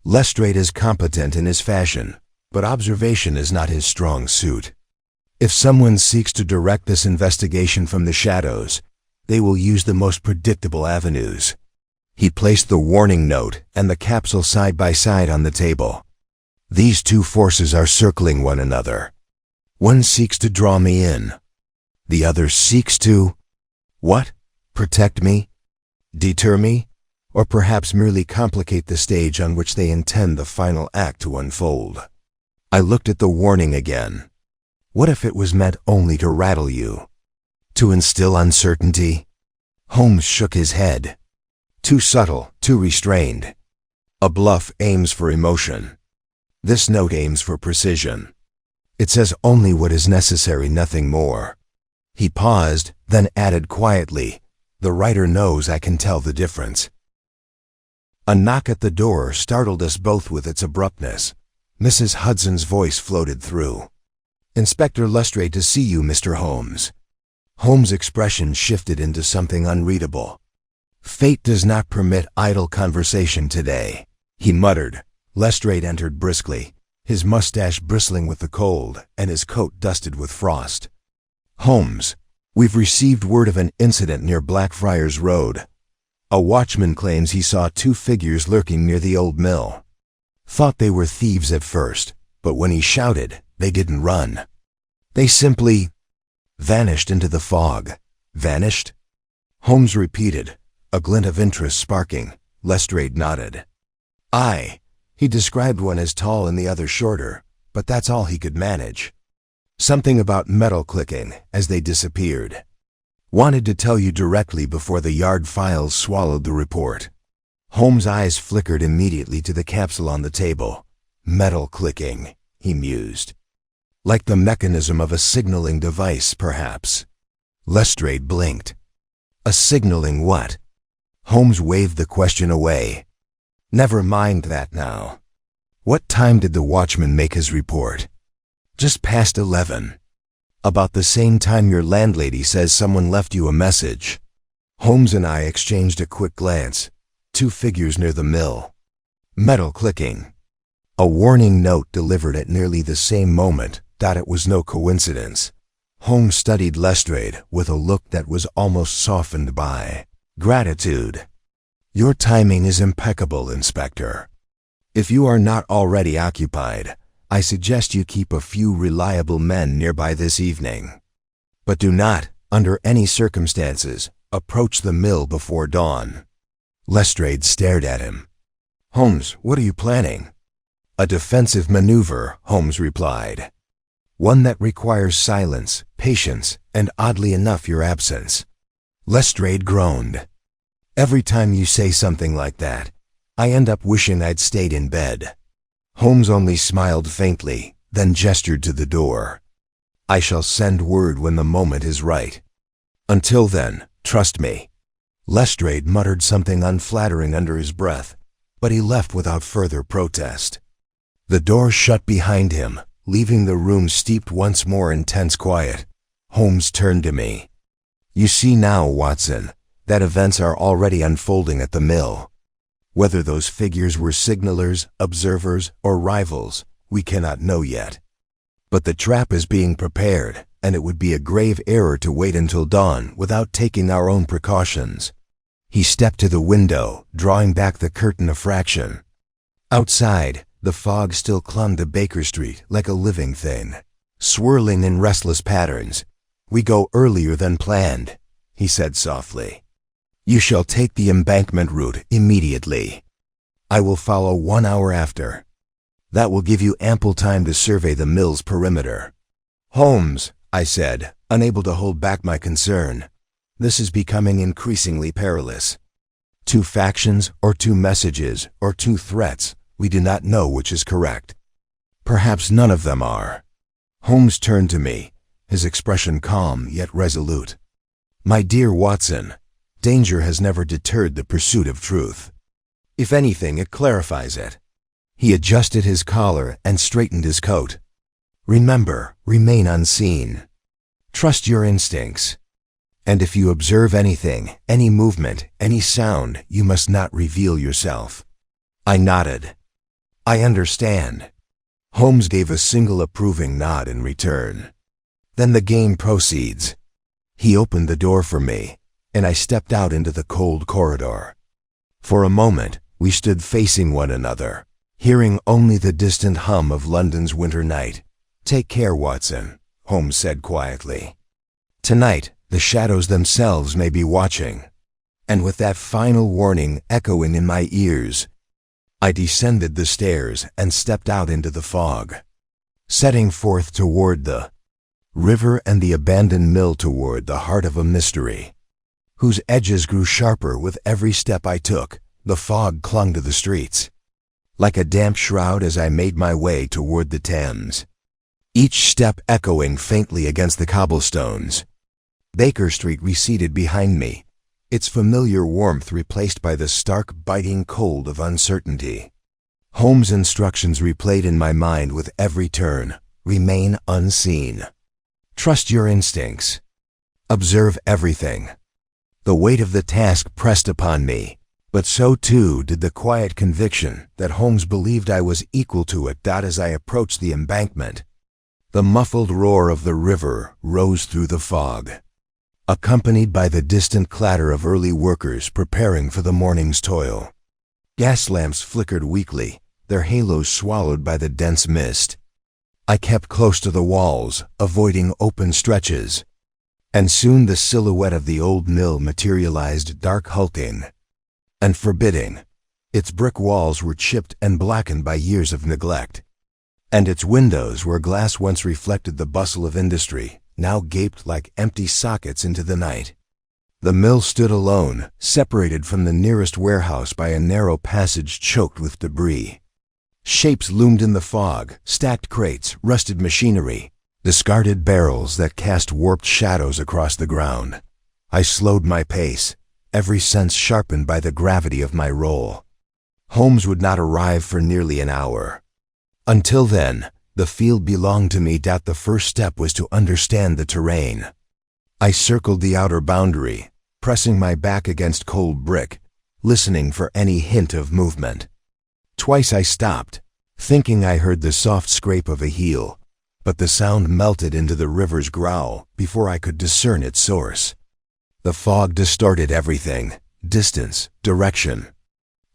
"Lestrade is competent in his fashion, but observation is not his strong suit. If someone seeks to direct this investigation from the shadows, they will use the most predictable avenues." He placed the warning note and the capsule side by side on the table. "These two forces are circling one another. One seeks to draw me in. The other seeks to— what? Protect me? Deter me? Or perhaps merely complicate the stage on which they intend the final act to unfold." I looked at the warning again. What if it was meant only to rattle you? To instill uncertainty? Holmes shook his head. Too subtle, too restrained. A bluff aims for emotion. This note aims for precision. It says only what is necessary, nothing more. He paused, then added quietly, "The writer knows I can tell the difference." A knock at the door startled us both with its abruptness. Mrs. Hudson's voice floated through. "Inspector Lestrade to see you, Mr. Holmes." Holmes' expression shifted into something unreadable. "Fate does not permit idle conversation today," he muttered. Lestrade entered briskly, his mustache bristling with the cold and his coat dusted with frost. "Holmes, we've received word of an incident near Blackfriars Road. A watchman claims he saw two figures lurking near the old mill. Thought they were thieves at first, but when he shouted, they didn't run. They simply vanished into the fog." "Vanished?" Holmes repeated, a glint of interest sparking. Lestrade nodded. "Aye. He described one as tall and the other shorter, but that's all he could manage. Something about metal clicking as they disappeared. Wanted to tell you directly before the Yard files swallowed the report." Holmes' eyes flickered immediately to the capsule on the table. "Metal clicking," he mused. "Like the mechanism of a signaling device, perhaps." Lestrade blinked. "A signaling what?" Holmes waved the question away. "Never mind that now. What time did the watchman make his report?" "Just past 11. About the same time your landlady says someone left you a message." Holmes and I exchanged a quick glance. Two figures near the mill. Metal clicking. A warning note delivered at nearly the same moment. It was no coincidence. Holmes studied Lestrade with a look that was almost softened by gratitude. "Your timing is impeccable, Inspector. If you are not already occupied, I suggest you keep a few reliable men nearby this evening. But do not, under any circumstances, approach the mill before dawn." Lestrade stared at him. "Holmes, what are you planning?" "A defensive maneuver," Holmes replied. "One that requires silence, patience, and oddly enough your absence." Lestrade groaned. "Every time you say something like that, I end up wishing I'd stayed in bed." Holmes only smiled faintly, then gestured to the door. "I shall send word when the moment is right. Until then, trust me." Lestrade muttered something unflattering under his breath, but he left without further protest. The door shut behind him, leaving the room steeped once more in tense quiet. Holmes turned to me. "You see now, Watson, that events are already unfolding at the mill. Whether those figures were signalers, observers, or rivals, we cannot know yet. But the trap is being prepared, and it would be a grave error to wait until dawn without taking our own precautions." He stepped to the window, drawing back the curtain a fraction. Outside, the fog still clung to Baker Street like a living thing, swirling in restless patterns. "We go earlier than planned. he said softly. "You shall take the embankment route immediately. I will follow 1 hour after. That will give you ample time to survey the mill's perimeter." "Holmes," I said, unable to hold back my concern, "this is becoming increasingly perilous. 2 factions, or 2 messages, or 2 threats, we do not know which is correct. Perhaps none of them are." Holmes turned to me, his expression calm yet resolute. "My dear Watson, danger has never deterred the pursuit of truth. If anything, it clarifies it." He adjusted his collar and straightened his coat. "Remember, remain unseen. Trust your instincts. And if you observe anything, any movement, any sound, you must not reveal yourself." I nodded. "I understand." Holmes gave a single approving nod in return. "Then the game proceeds." He opened the door for me, and I stepped out into the cold corridor. For a moment, we stood facing one another, hearing only the distant hum of London's winter night. "Take care, Watson," Holmes said quietly. "Tonight, the shadows themselves may be watching." And with that final warning echoing in my ears, I descended the stairs and stepped out into the fog, setting forth toward the river and the abandoned mill, toward the heart of a mystery, whose edges grew sharper with every step I took. The fog clung to the streets, like a damp shroud, as I made my way toward the Thames, each step echoing faintly against the cobblestones. Baker Street receded behind me, its familiar warmth replaced by the stark, biting cold of uncertainty. Holmes' instructions replayed in my mind with every turn. Remain unseen. Trust your instincts. Observe everything. The weight of the task pressed upon me, but so too did the quiet conviction that Holmes believed I was equal to it. As I approached the embankment, the muffled roar of the river rose through the fog, accompanied by the distant clatter of early workers preparing for the morning's toil. Gas lamps flickered weakly, their halos swallowed by the dense mist. I kept close to the walls, avoiding open stretches, and soon the silhouette of the old mill materialized, dark, halting, and forbidding. Its brick walls were chipped and blackened by years of neglect, and its windows, where glass once reflected the bustle of industry, now gaped like empty sockets into the night. The mill stood alone, separated from the nearest warehouse by a narrow passage choked with debris. Shapes loomed in the fog: stacked crates, rusted machinery, discarded barrels that cast warped shadows across the ground. I slowed my pace, every sense sharpened by the gravity of my role. Holmes would not arrive for nearly an hour. Until then, the field belonged to me. The first step was to understand the terrain. I circled the outer boundary, pressing my back against cold brick, listening for any hint of movement. Twice I stopped, thinking I heard the soft scrape of a heel, but the sound melted into the river's growl before I could discern its source. The fog distorted everything: distance, direction,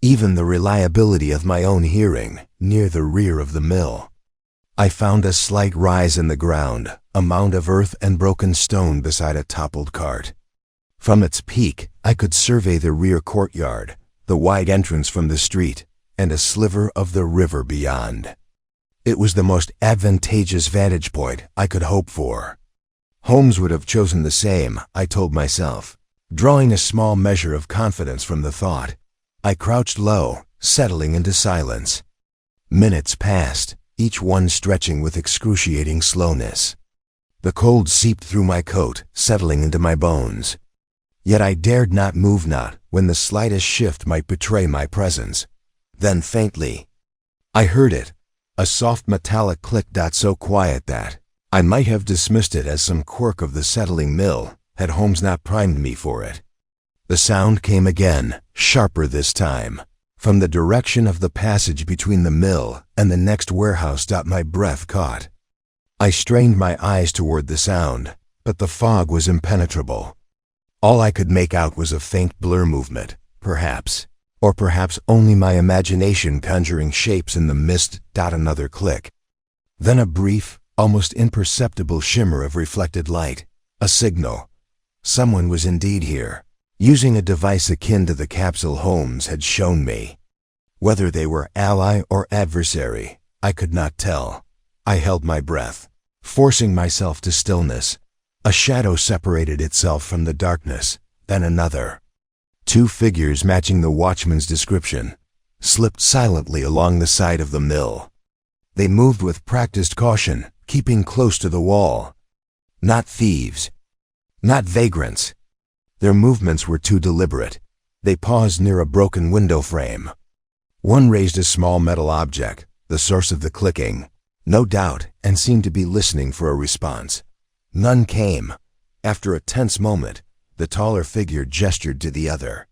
even the reliability of my own hearing. Near the rear of the mill, I found a slight rise in the ground, a mound of earth and broken stone beside a toppled cart. From its peak, I could survey the rear courtyard, the wide entrance from the street, and a sliver of the river beyond. It was the most advantageous vantage point I could hope for. Holmes would have chosen the same, I told myself. Drawing a small measure of confidence from the thought, I crouched low, settling into silence. Minutes passed, each one stretching with excruciating slowness. The cold seeped through my coat, settling into my bones. Yet I dared not move, not when the slightest shift might betray my presence. Then faintly, I heard it, a soft metallic click. So quiet that I might have dismissed it as some quirk of the settling mill, had Holmes not primed me for it. The sound came again, sharper this time, from the direction of the passage between the mill and the next warehouse. My breath caught. I strained my eyes toward the sound, but the fog was impenetrable. All I could make out was a faint blur movement, perhaps, or perhaps only my imagination conjuring shapes in the mist. Another click. Then a brief, almost imperceptible shimmer of reflected light, a signal. Someone was indeed here, using a device akin to the capsule Holmes had shown me. Whether they were ally or adversary, I could not tell. I held my breath, forcing myself to stillness. A shadow separated itself from the darkness, then another. Two figures matching the watchman's description slipped silently along the side of the mill. They moved with practiced caution, keeping close to the wall. Not thieves, not vagrants. Their movements were too deliberate. They paused near a broken window frame. One raised a small metal object, the source of the clicking, no doubt, and seemed to be listening for a response. None came. After a tense moment, the taller figure gestured to the other.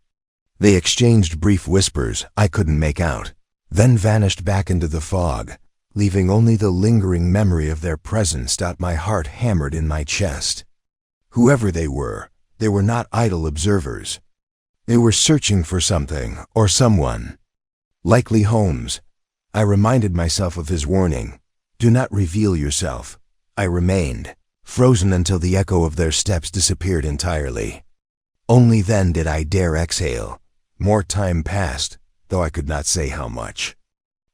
They exchanged brief whispers I couldn't make out, then vanished back into the fog, leaving only the lingering memory of their presence. My heart hammered in my chest. Whoever they were not idle observers. They were searching for something or someone. Likely Holmes. I reminded myself of his warning. Do not reveal yourself. I remained, frozen until the echo of their steps disappeared entirely. Only then did I dare exhale. More time passed, though I could not say how much.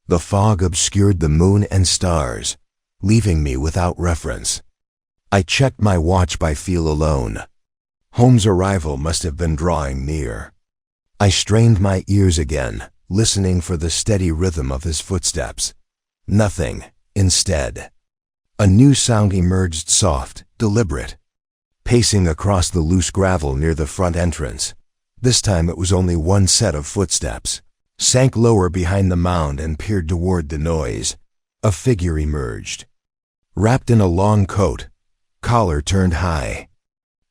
The fog obscured the moon and stars, leaving me without reference. I checked my watch by feel alone. Holmes' arrival must have been drawing near. I strained my ears again, listening for the steady rhythm of his footsteps. Nothing, instead. A new sound emerged, soft, deliberate, pacing across the loose gravel near the front entrance. This time it was only one set of footsteps. Sank lower behind the mound and peered toward the noise. A figure emerged, wrapped in a long coat, collar turned high.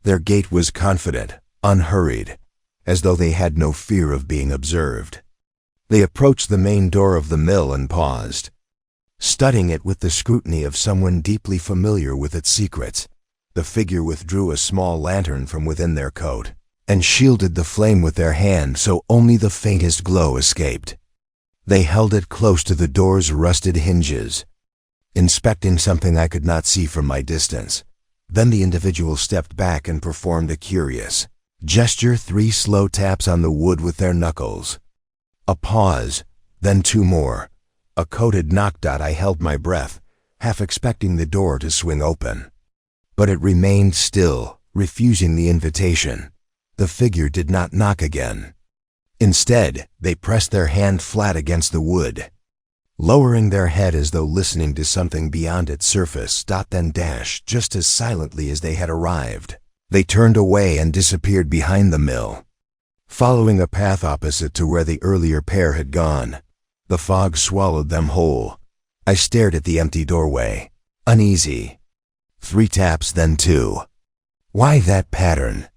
Their gait was confident, unhurried, as though they had no fear of being observed. They approached the main door of the mill and paused, studying it with the scrutiny of someone deeply familiar with its secrets. The figure withdrew a small lantern from within their coat and shielded the flame with their hand so only the faintest glow escaped. They held it close to the door's rusted hinges, inspecting something I could not see from my distance. Then the individual stepped back and performed a curious gesture, 3 slow taps on the wood with their knuckles. A pause, then 2 more. A coated knock. I held my breath, half expecting the door to swing open. But it remained still, refusing the invitation. The figure did not knock again. Instead, they pressed their hand flat against the wood, lowering their head as though listening to something beyond its surface. Then dashed just as silently as they had arrived. They turned away and disappeared behind the mill, following a path opposite to where the earlier pair had gone. The fog swallowed them whole. I stared at the empty doorway, uneasy. 3 taps, then 2. Why that pattern?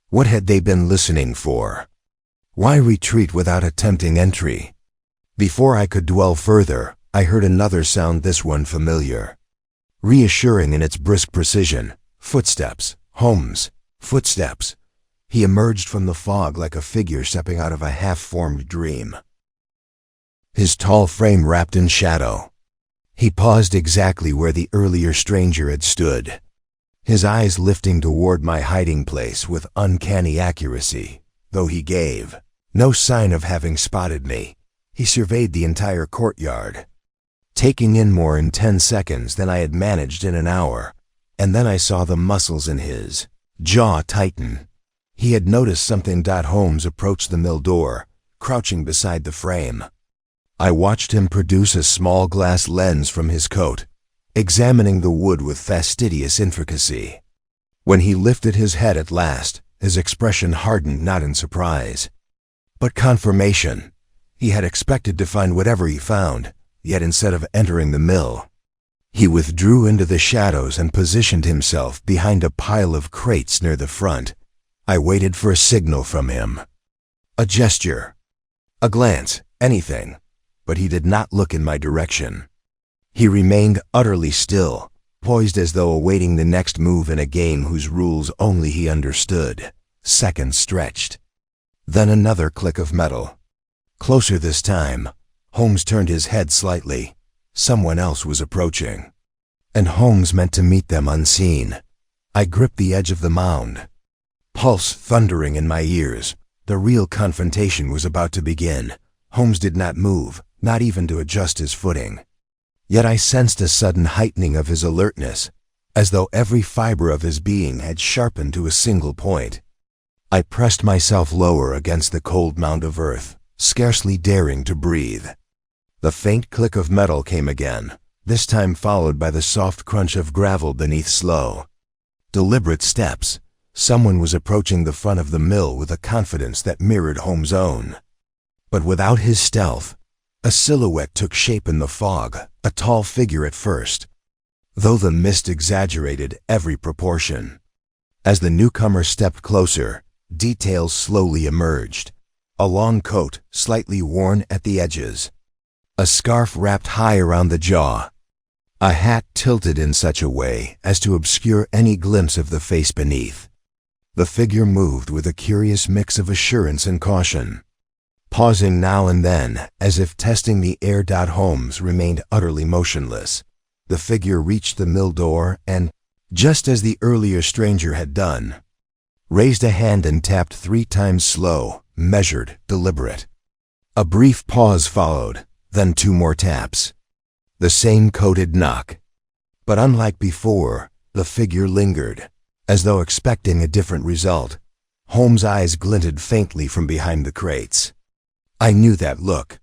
What had they been listening for? Why retreat without attempting entry? Before I could dwell further, I heard another sound, this one familiar, reassuring in its brisk precision. Footsteps. Holmes. Footsteps. He emerged from the fog like a figure stepping out of a half-formed dream, his tall frame wrapped in shadow. He paused exactly where the earlier stranger had stood, his eyes lifting toward my hiding place with uncanny accuracy. Though he gave no sign of having spotted me, he surveyed the entire courtyard, taking in more in 10 seconds than I had managed in an hour. And then I saw the muscles in his jaw tighten. He had noticed something. Holmes approached the mill door, crouching beside the frame. I watched him produce a small glass lens from his coat, examining the wood with fastidious intricacy. When he lifted his head at last, his expression hardened, not in surprise, but confirmation. He had expected to find whatever he found, yet instead of entering the mill, he withdrew into the shadows and positioned himself behind a pile of crates near the front. I waited for a signal from him, a gesture, a glance, anything, but he did not look in my direction. He remained utterly still, poised as though awaiting the next move in a game whose rules only he understood. Seconds stretched. Then another click of metal. Closer this time. Holmes turned his head slightly. Someone else was approaching, and Holmes meant to meet them unseen. I gripped the edge of the mound, Pulse thundering in my ears. The real confrontation was about to begin. Holmes did not move, not even to adjust his footing. Yet I sensed a sudden heightening of his alertness, as though every fiber of his being had sharpened to a single point. I pressed myself lower against the cold mound of earth, scarcely daring to breathe. The faint click of metal came again, this time followed by the soft crunch of gravel beneath slow, deliberate steps. Someone was approaching the front of the mill with a confidence that mirrored Holmes' own. But without his stealth, a silhouette took shape in the fog, a tall figure at first, though the mist exaggerated every proportion. As the newcomer stepped closer, details slowly emerged. A long coat, slightly worn at the edges. A scarf wrapped high around the jaw. A hat tilted in such a way as to obscure any glimpse of the face beneath. The figure moved with a curious mix of assurance and caution, pausing now and then as if testing the air. Holmes remained utterly motionless. The figure reached the mill door and, just as the earlier stranger had done, raised a hand and tapped 3 times, slow, measured, deliberate. A brief pause followed, then 2 more taps. The same coded knock. But unlike before, the figure lingered, as though expecting a different result. Holmes' eyes glinted faintly from behind the crates. I knew that look.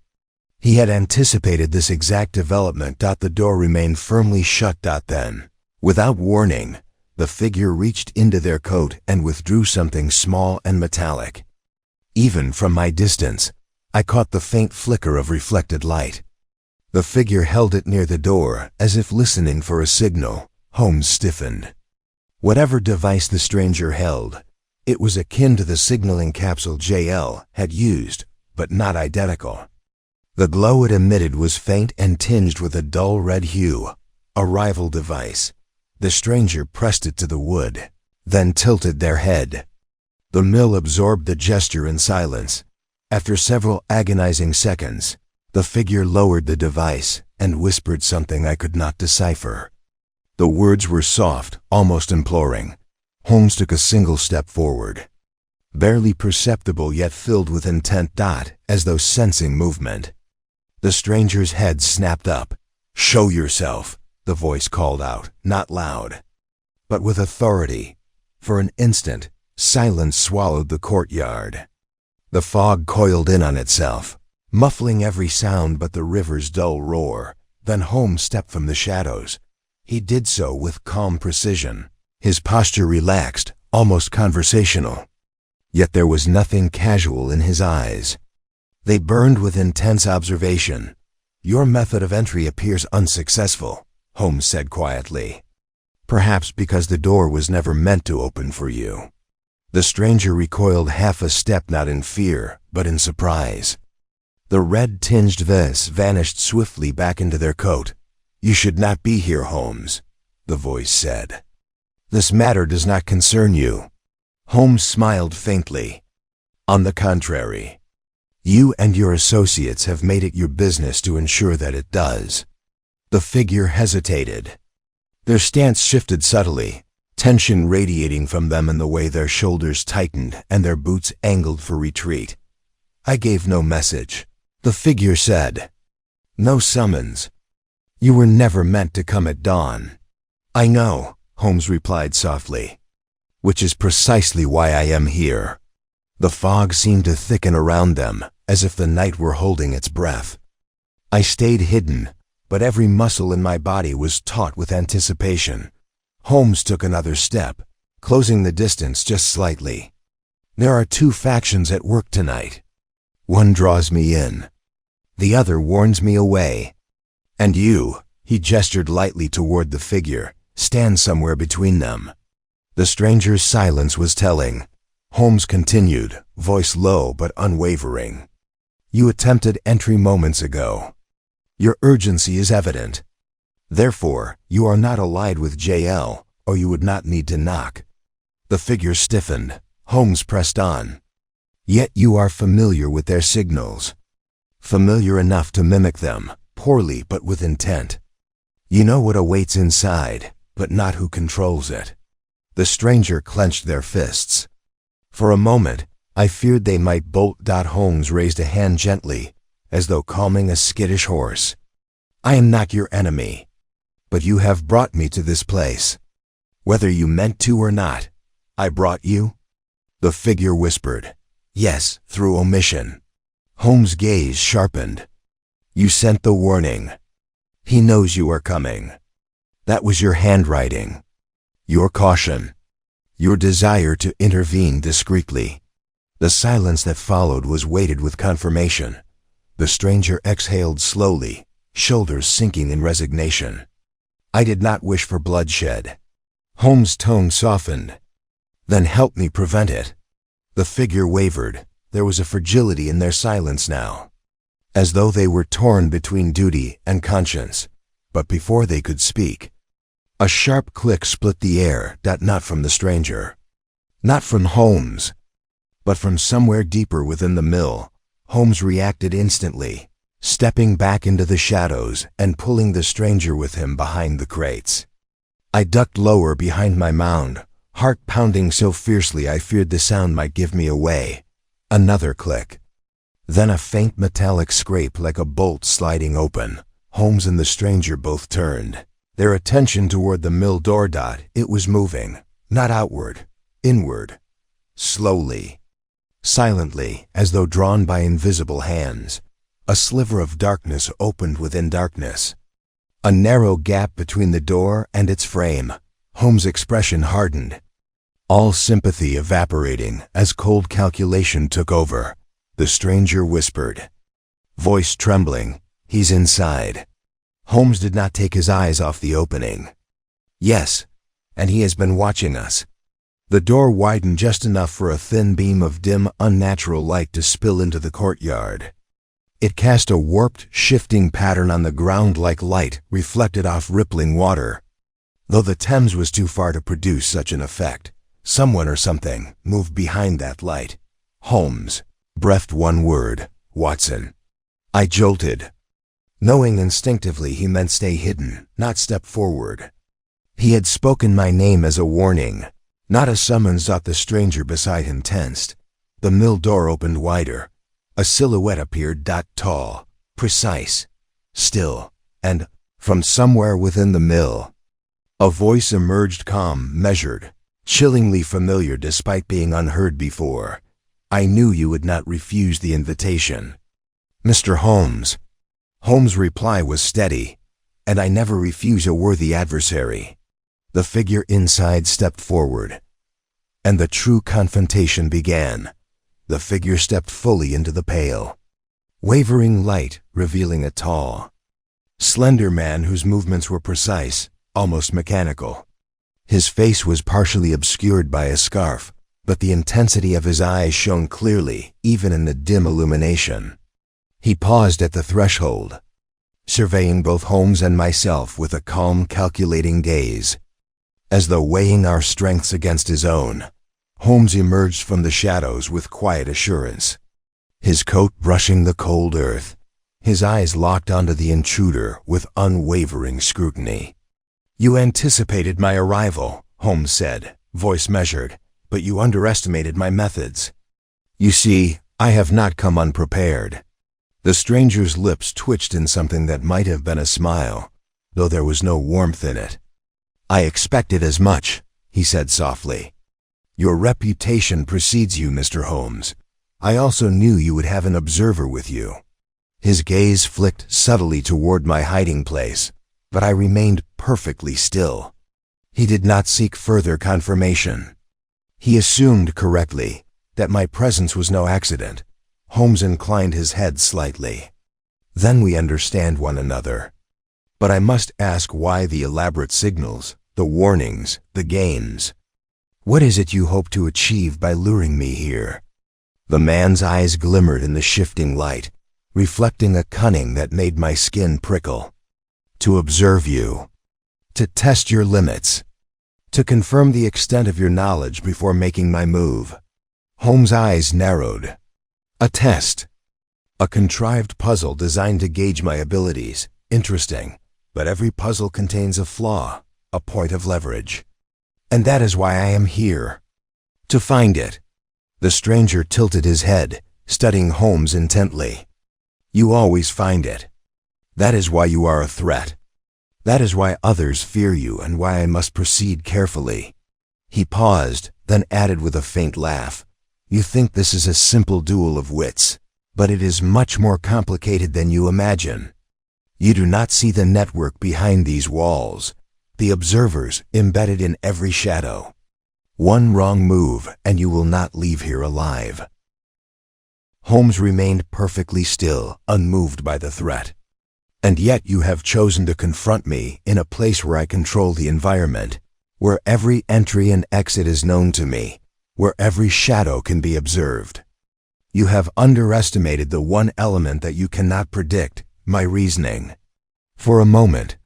He had anticipated this exact development. The door remained firmly shut. Then, without warning, the figure reached into their coat and withdrew something small and metallic. Even from my distance, I caught the faint flicker of reflected light. The figure held it near the door, as if listening for a signal. Holmes stiffened. Whatever device the stranger held, it was akin to the signaling capsule JL had used, but not identical. The glow it emitted was faint and tinged with a dull red hue, a rival device. The stranger pressed it to the wood, then tilted their head. The mill absorbed the gesture in silence. After several agonizing seconds, the figure lowered the device and whispered something I could not decipher. The words were soft, almost imploring. Holmes took a single step forward, barely perceptible yet filled with intent. As though sensing movement, the stranger's head snapped up. "Show yourself," the voice called out, not loud, but with authority. For an instant, silence swallowed the courtyard. The fog coiled in on itself, muffling every sound but the river's dull roar. Then Holmes stepped from the shadows. He did so with calm precision, his posture relaxed, almost conversational. Yet there was nothing casual in his eyes. They burned with intense observation. "Your method of entry appears unsuccessful," Holmes said quietly. "Perhaps because the door was never meant to open for you." The stranger recoiled half a step, not in fear, but in surprise. The red-tinged vest vanished swiftly back into their coat. "You should not be here, Holmes," the voice said. "This matter does not concern you." Holmes smiled faintly. "On the contrary, you and your associates have made it your business to ensure that it does." The figure hesitated. Their stance shifted subtly, tension radiating from them in the way their shoulders tightened and their boots angled for retreat. "I gave no message," the figure said. "No summons. You were never meant to come at dawn." "I know," Holmes replied softly, "which is precisely why I am here." The fog seemed to thicken around them, as if the night were holding its breath. I stayed hidden, but every muscle in my body was taut with anticipation. Holmes took another step, closing the distance just slightly. "There are 2 factions at work tonight. One draws me in. The other warns me away. And you," he gestured lightly toward the figure, "stand somewhere between them." The stranger's silence was telling. Holmes continued, voice low but unwavering. "You attempted entry moments ago. Your urgency is evident. Therefore, you are not allied with JL, or you would not need to knock." The figure stiffened. Holmes pressed on. "Yet you are familiar with their signals. Familiar enough to mimic them, poorly but with intent. You know what awaits inside, but not who controls it." The stranger clenched their fists. For a moment, I feared they might bolt. Holmes raised a hand gently, as though calming a skittish horse. I am not your enemy, but you have brought me to this place. Whether you meant to or not, I brought you? The figure whispered. Yes, through omission. Holmes' gaze sharpened. You sent the warning. He knows you are coming. That was your handwriting. Your caution. Your desire to intervene discreetly. The silence that followed was weighted with confirmation. The stranger exhaled slowly, shoulders sinking in resignation. I did not wish for bloodshed. Holmes' tone softened. Then help me prevent it. The figure wavered. There was a fragility in their silence now, as though they were torn between duty and conscience. But before they could speak, a sharp click split the air. Not from the stranger, not from Holmes, but from somewhere deeper within the mill. Holmes reacted instantly, stepping back into the shadows and pulling the stranger with him behind the crates. I ducked lower behind my mound, heart pounding so fiercely I feared the sound might give me away. Another click. Then a faint metallic scrape like a bolt sliding open. Holmes and the stranger both turned, their attention toward the mill door. It was moving, not outward, inward. Slowly, silently, as though drawn by invisible hands. A sliver of darkness opened within darkness. A narrow gap between the door and its frame. Holmes' expression hardened, all sympathy evaporating as cold calculation took over. The stranger whispered, voice trembling, he's inside. Holmes did not take his eyes off the opening. Yes, and he has been watching us. The door widened just enough for a thin beam of dim, unnatural light to spill into the courtyard. It cast a warped, shifting pattern on the ground like light reflected off rippling water. Though the Thames was too far to produce such an effect, someone or something moved behind that light. Holmes breathed one word, Watson. I jolted, knowing instinctively he meant stay hidden, not step forward. He had spoken my name as a warning, not a summons. The stranger beside him tensed. The mill door opened wider. A silhouette appeared. Tall, precise, still, and, from somewhere within the mill, a voice emerged, calm, measured, chillingly familiar despite being unheard before. I knew you would not refuse the invitation. Mr. Holmes. Holmes' reply was steady, and I never refuse a worthy adversary. The figure inside stepped forward, and the true confrontation began. The figure stepped fully into the pale, wavering light revealing a tall, slender man whose movements were precise, almost mechanical. His face was partially obscured by a scarf, but the intensity of his eyes shone clearly, even in the dim illumination. He paused at the threshold, surveying both Holmes and myself with a calm, calculating gaze, as though weighing our strengths against his own. Holmes emerged from the shadows with quiet assurance, his coat brushing the cold earth, his eyes locked onto the intruder with unwavering scrutiny. You anticipated my arrival, Holmes said, voice measured, but you underestimated my methods. You see, I have not come unprepared. The stranger's lips twitched in something that might have been a smile, though there was no warmth in it. I expected as much, he said softly. Your reputation precedes you, Mr. Holmes. I also knew you would have an observer with you. His gaze flicked subtly toward my hiding place, but I remained perfectly still. He did not seek further confirmation. He assumed correctly that my presence was no accident. Holmes inclined his head slightly. Then we understand one another. But I must ask, why the elaborate signals, the warnings, the games? What is it you hope to achieve by luring me here? The man's eyes glimmered in the shifting light, reflecting a cunning that made my skin prickle. To observe you, to test your limits, to confirm the extent of your knowledge before making my move. Holmes' eyes narrowed. A test. A contrived puzzle designed to gauge my abilities. Interesting, but every puzzle contains a flaw, a point of leverage. And that is why I am here. To find it. The stranger tilted his head, studying Holmes intently. "You always find it. That is why you are a threat. That is why others fear you and why I must proceed carefully." He paused, then added with a faint laugh, "You think this is a simple duel of wits, but it is much more complicated than you imagine. You do not see the network behind these walls, the observers embedded in every shadow. One wrong move and you will not leave here alive." Holmes remained perfectly still, unmoved by the threat. "And yet you have chosen to confront me in a place where I control the environment, where every entry and exit is known to me, where every shadow can be observed. You have underestimated the one element that you cannot predict, my reasoning." For a moment,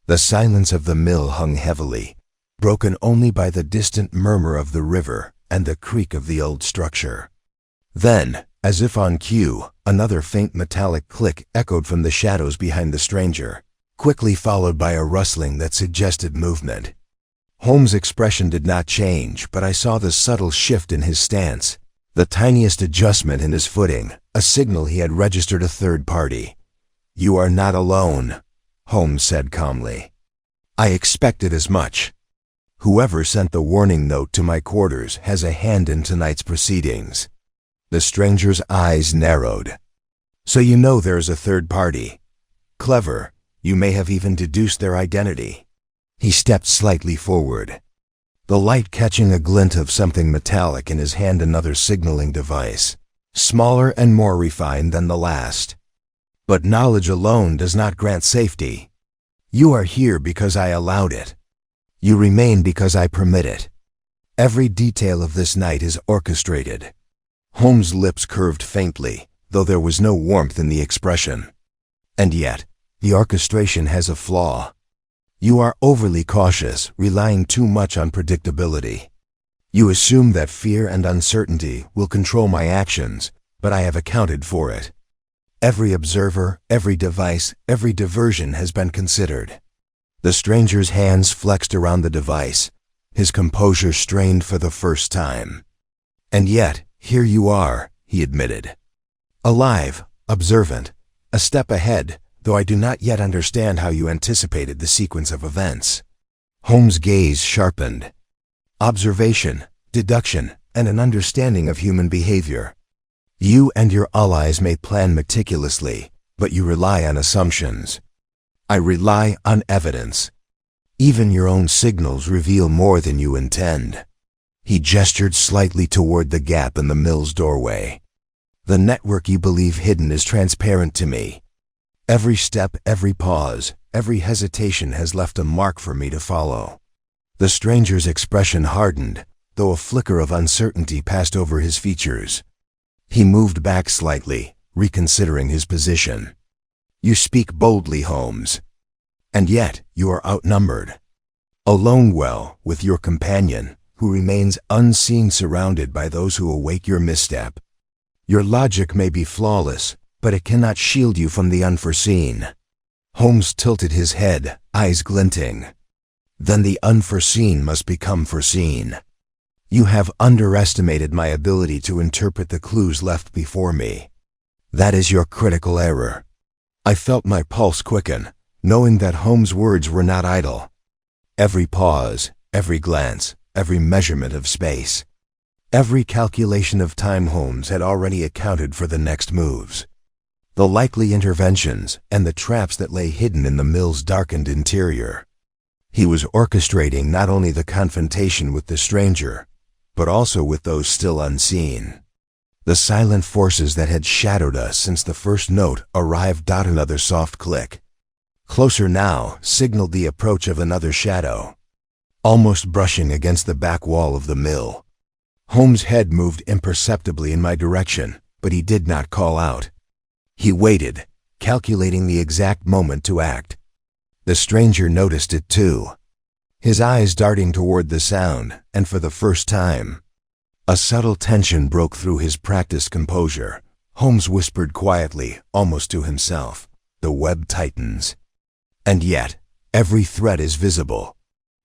the silence of the mill hung heavily, broken only by the distant murmur of the river and the creak of the old structure. Then, as if on cue, another faint metallic click echoed from the shadows behind the stranger, quickly followed by a rustling that suggested movement. Holmes' expression did not change, but I saw the subtle shift in his stance, the tiniest adjustment in his footing, a signal he had registered a third party. "You are not alone," Holmes said calmly. "I expected as much. Whoever sent the warning note to my quarters has a hand in tonight's proceedings." The stranger's eyes narrowed. "So you know there is a third party. Clever. You may have even deduced their identity." He stepped slightly forward, the light catching a glint of something metallic in his hand, another signaling device, smaller and more refined than the last. "But knowledge alone does not grant safety. You are here because I allowed it. You remain because I permit it. Every detail of this night is orchestrated." Holmes' lips curved faintly, though there was no warmth in the expression. "And yet, the orchestration has a flaw. You are overly cautious, relying too much on predictability. You assume that fear and uncertainty will control my actions, but I have accounted for it. Every observer, every device, every diversion has been considered." The stranger's hands flexed around the device, his composure strained for the first time. "And yet, here you are," he admitted. "Alive, observant, a step ahead, though I do not yet understand how you anticipated the sequence of events." Holmes' gaze sharpened. "Observation, deduction, and an understanding of human behavior. You and your allies may plan meticulously, but you rely on assumptions. I rely on evidence. Even your own signals reveal more than you intend." He gestured slightly toward the gap in the mill's doorway. "The network you believe hidden is transparent to me. Every step, every pause, every hesitation has left a mark for me to follow." The stranger's expression hardened, though a flicker of uncertainty passed over his features. He moved back slightly, reconsidering his position. "You speak boldly, Holmes. And yet you are outnumbered. Alone well, with your companion, who remains unseen, surrounded by those who await your misstep. Your logic may be flawless, but it cannot shield you from the unforeseen." Holmes tilted his head, eyes glinting. "Then the unforeseen must become foreseen. You have underestimated my ability to interpret the clues left before me. That is your critical error." I felt my pulse quicken, knowing that Holmes' words were not idle. Every pause, every glance, every measurement of space, every calculation of time Holmes had already accounted for the next moves, the likely interventions, and the traps that lay hidden in the mill's darkened interior. He was orchestrating not only the confrontation with the stranger, but also with those still unseen. The silent forces that had shadowed us since the first note arrived. Another soft click, closer now, signaled the approach of another shadow, almost brushing against the back wall of the mill. Holmes' head moved imperceptibly in my direction, but he did not call out. He waited, calculating the exact moment to act. The stranger noticed it too, his eyes darting toward the sound, and for the first time, a subtle tension broke through his practiced composure. Holmes whispered quietly, almost to himself, "The web tightens. And yet, every thread is visible."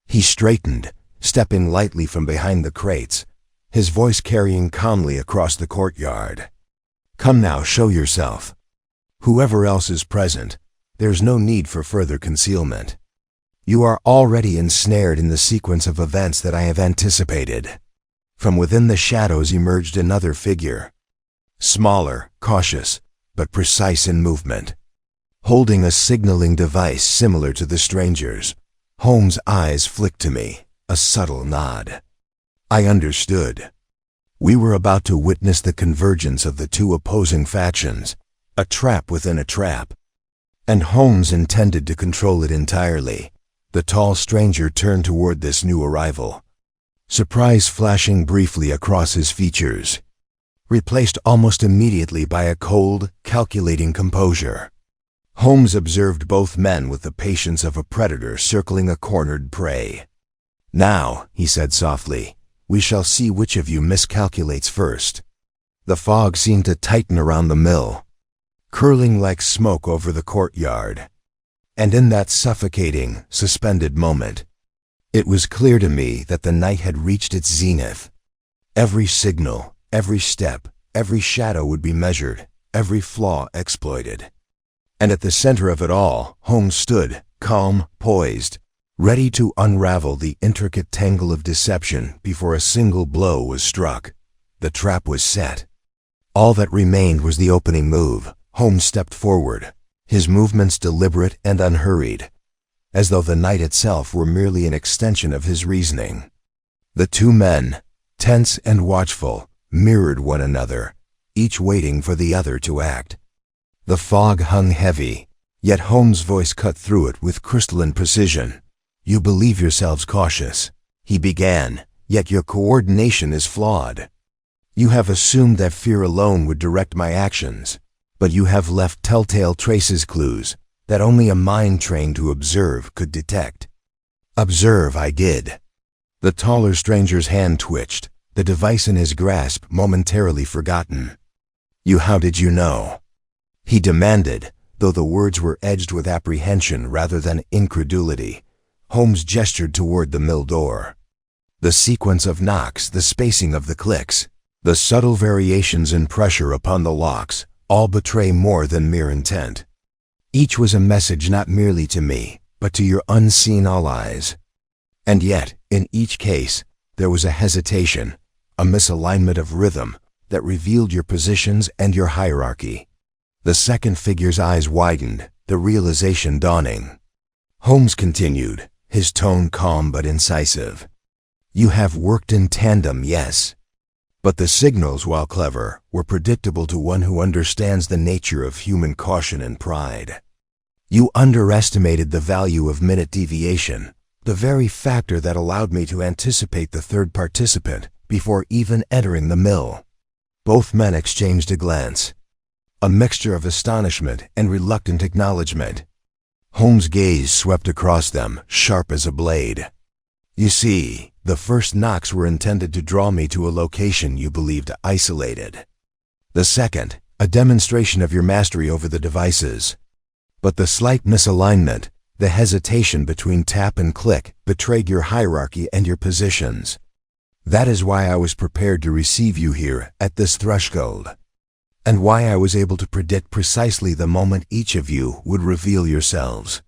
He straightened, stepping lightly from behind the crates, his voice carrying calmly across the courtyard. "Come now, show yourself. Whoever else is present, there's no need for further concealment. You are already ensnared in the sequence of events that I have anticipated." From within the shadows emerged another figure, smaller, cautious, but precise in movement. Holding a signaling device similar to the stranger's, Holmes' eyes flicked to me, a subtle nod. I understood. We were about to witness the convergence of the two opposing factions, a trap within a trap. And Holmes intended to control it entirely. The tall stranger turned toward this new arrival, surprise flashing briefly across his features, replaced almost immediately by a cold, calculating composure. Holmes observed both men with the patience of a predator circling a cornered prey. "Now," he said softly, "we shall see which of you miscalculates first." The fog seemed to tighten around the mill, curling like smoke over the courtyard. And in that suffocating, suspended moment, it was clear to me that the night had reached its zenith. Every signal, every step, every shadow would be measured, every flaw exploited. And at the center of it all, Holmes stood, calm, poised, ready to unravel the intricate tangle of deception before a single blow was struck. The trap was set. All that remained was the opening move. Holmes stepped forward, his movements deliberate and unhurried, as though the night itself were merely an extension of his reasoning. The two men, tense and watchful, mirrored one another, each waiting for the other to act. The fog hung heavy, yet Holmes' voice cut through it with crystalline precision. "You believe yourselves cautious," he began, "yet your coordination is flawed. You have assumed that fear alone would direct my actions, but you have left telltale traces, clues, that only a mind trained to observe could detect." Observe I did. The taller stranger's hand twitched, the device in his grasp momentarily forgotten. How did you know?" he demanded, though the words were edged with apprehension rather than incredulity. Holmes gestured toward the mill door. The sequence of knocks, the spacing of the clicks, the subtle variations in pressure upon the locks, all betray more than mere intent. Each was a message not merely to me, but to your unseen allies. And yet, in each case, there was a hesitation, a misalignment of rhythm that revealed your positions and your hierarchy. The second figure's eyes widened, the realization dawning. Holmes continued, his tone calm but incisive. "You have worked in tandem, yes. But the signals, while clever, were predictable to one who understands the nature of human caution and pride. You underestimated the value of minute deviation, the very factor that allowed me to anticipate the third participant before even entering the mill." Both men exchanged a glance, a mixture of astonishment and reluctant acknowledgement. Holmes' gaze swept across them, sharp as a blade. "You see, the first knocks were intended to draw me to a location you believed isolated. The second, a demonstration of your mastery over the devices. But the slight misalignment, the hesitation between tap and click, betrayed your hierarchy and your positions. That is why I was prepared to receive you here at this threshold, and why I was able to predict precisely the moment each of you would reveal yourselves."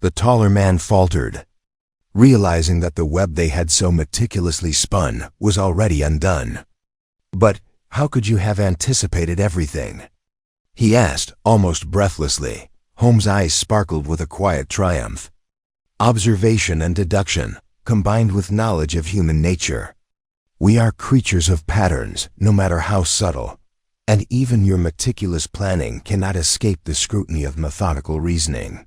The taller man faltered, realizing that the web they had so meticulously spun was already undone. "But how could you have anticipated everything?" he asked, almost breathlessly. Holmes' eyes sparkled with a quiet triumph. "Observation and deduction, combined with knowledge of human nature. We are creatures of patterns, no matter how subtle, and even your meticulous planning cannot escape the scrutiny of methodical reasoning."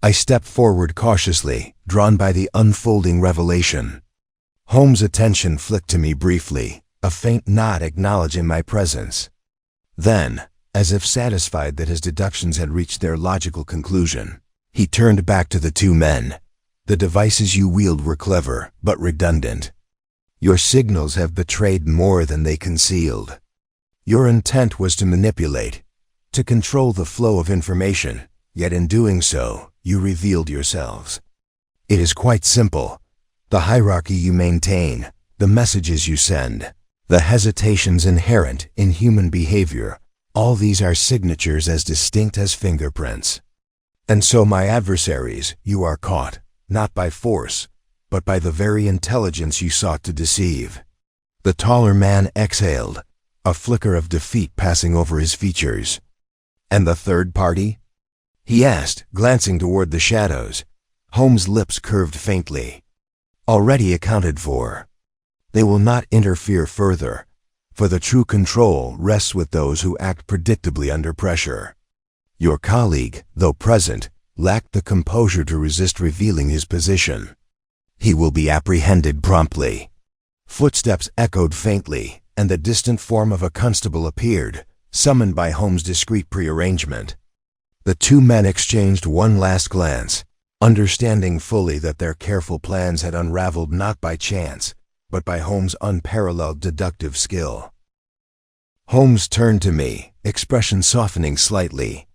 I stepped forward cautiously, drawn by the unfolding revelation. Holmes' attention flicked to me briefly, a faint nod acknowledging my presence. Then, as if satisfied that his deductions had reached their logical conclusion, he turned back to the two men. "The devices you wield were clever, but redundant. Your signals have betrayed more than they concealed. Your intent was to manipulate, to control the flow of information, yet in doing so, you revealed yourselves. It is quite simple. The hierarchy you maintain, the messages you send, the hesitations inherent in human behavior, all these are signatures as distinct as fingerprints. And so, my adversaries, you are caught, not by force, but by the very intelligence you sought to deceive. The taller man exhaled, a flicker of defeat passing over his features. And the third party? He asked, glancing toward the shadows. Holmes' lips curved faintly. Already accounted for. They will not interfere further, for the true control rests with those who act predictably under pressure. Your colleague, though present, lacked the composure to resist revealing his position. He will be apprehended promptly. Footsteps echoed faintly, and the distant form of a constable appeared, summoned by Holmes' discreet prearrangement. The two men exchanged one last glance, understanding fully that their careful plans had unraveled not by chance, but by Holmes' unparalleled deductive skill. Holmes turned to me, expression softening slightly.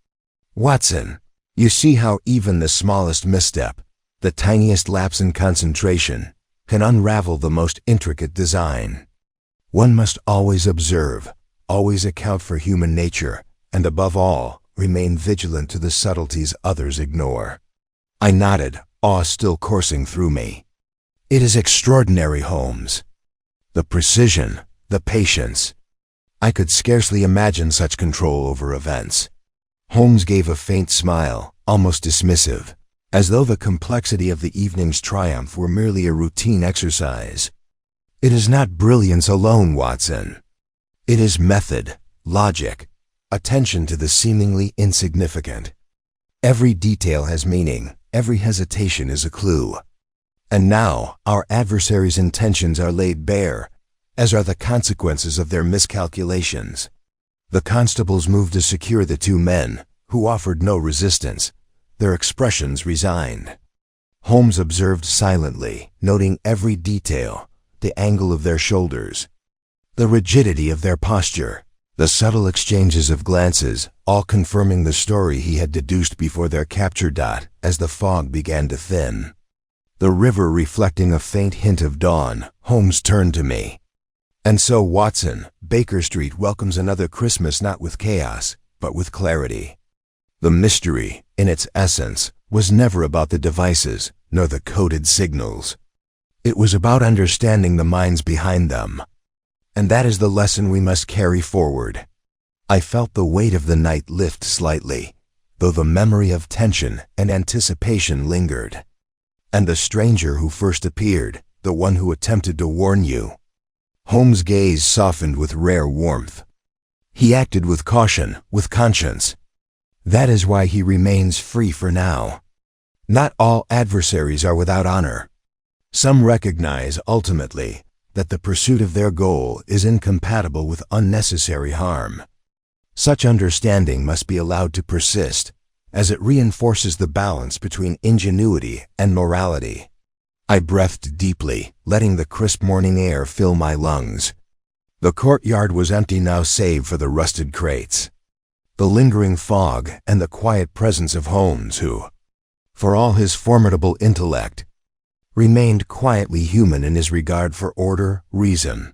Watson, you see how even the smallest misstep, the tiniest lapse in concentration, can unravel the most intricate design. One must always observe, always account for human nature, and above all, remain vigilant to the subtleties others ignore. I nodded, awe still coursing through me. It is extraordinary, Holmes. The precision, the patience. I could scarcely imagine such control over events. Holmes gave a faint smile, almost dismissive, as though the complexity of the evening's triumph were merely a routine exercise. It is not brilliance alone, Watson. It is method, logic, attention to the seemingly insignificant. Every detail has meaning, every hesitation is a clue. And now our adversaries' intentions are laid bare, as are the consequences of their miscalculations. The constables moved to secure the two men, who offered no resistance, their expressions resigned. Holmes observed silently, noting every detail, the angle of their shoulders, the rigidity of their posture, the subtle exchanges of glances, all confirming the story he had deduced before their capture. As the fog began to thin, the river reflecting a faint hint of dawn, Holmes turned to me. And so, Watson, Baker Street welcomes another Christmas not with chaos, but with clarity. The mystery, in its essence, was never about the devices, nor the coded signals. It was about understanding the minds behind them. And that is the lesson we must carry forward. I felt the weight of the night lift slightly, though the memory of tension and anticipation lingered. And the stranger who first appeared, the one who attempted to warn you. Holmes' gaze softened with rare warmth. He acted with caution, with conscience. That is why he remains free for now. Not all adversaries are without honor. Some recognize, ultimately, that the pursuit of their goal is incompatible with unnecessary harm. Such understanding must be allowed to persist, as it reinforces the balance between ingenuity and morality. I breathed deeply, letting the crisp morning air fill my lungs. The courtyard was empty now save for the rusted crates, the lingering fog, and the quiet presence of Holmes who, for all his formidable intellect, remained quietly human in his regard for order, reason,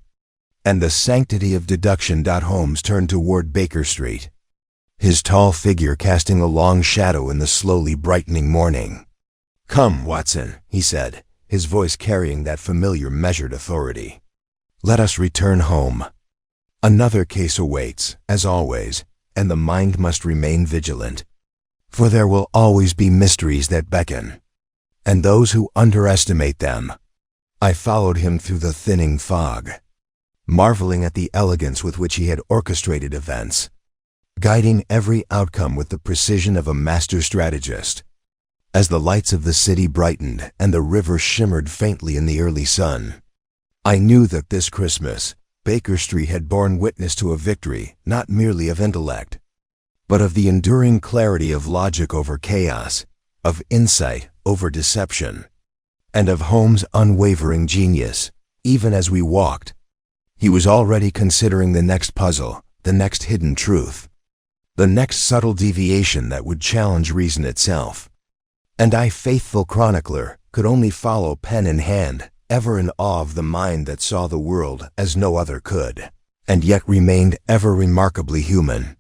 and the sanctity of deduction. Holmes turned toward Baker Street, his tall figure casting a long shadow in the slowly brightening morning. Come, Watson, he said, his voice carrying that familiar measured authority. Let us return home. Another case awaits, as always, and the mind must remain vigilant. For there will always be mysteries that beckon, and those who underestimate them. I followed him through the thinning fog, marveling at the elegance with which he had orchestrated events, guiding every outcome with the precision of a master strategist. As the lights of the city brightened and the river shimmered faintly in the early sun, I knew that this Christmas, Baker Street had borne witness to a victory not merely of intellect, but of the enduring clarity of logic over chaos, of insight over deception, and of Holmes' unwavering genius. Even as we walked, he was already considering the next puzzle, the next hidden truth, the next subtle deviation that would challenge reason itself. And I, faithful chronicler, could only follow pen in hand, ever in awe of the mind that saw the world as no other could, and yet remained ever remarkably human.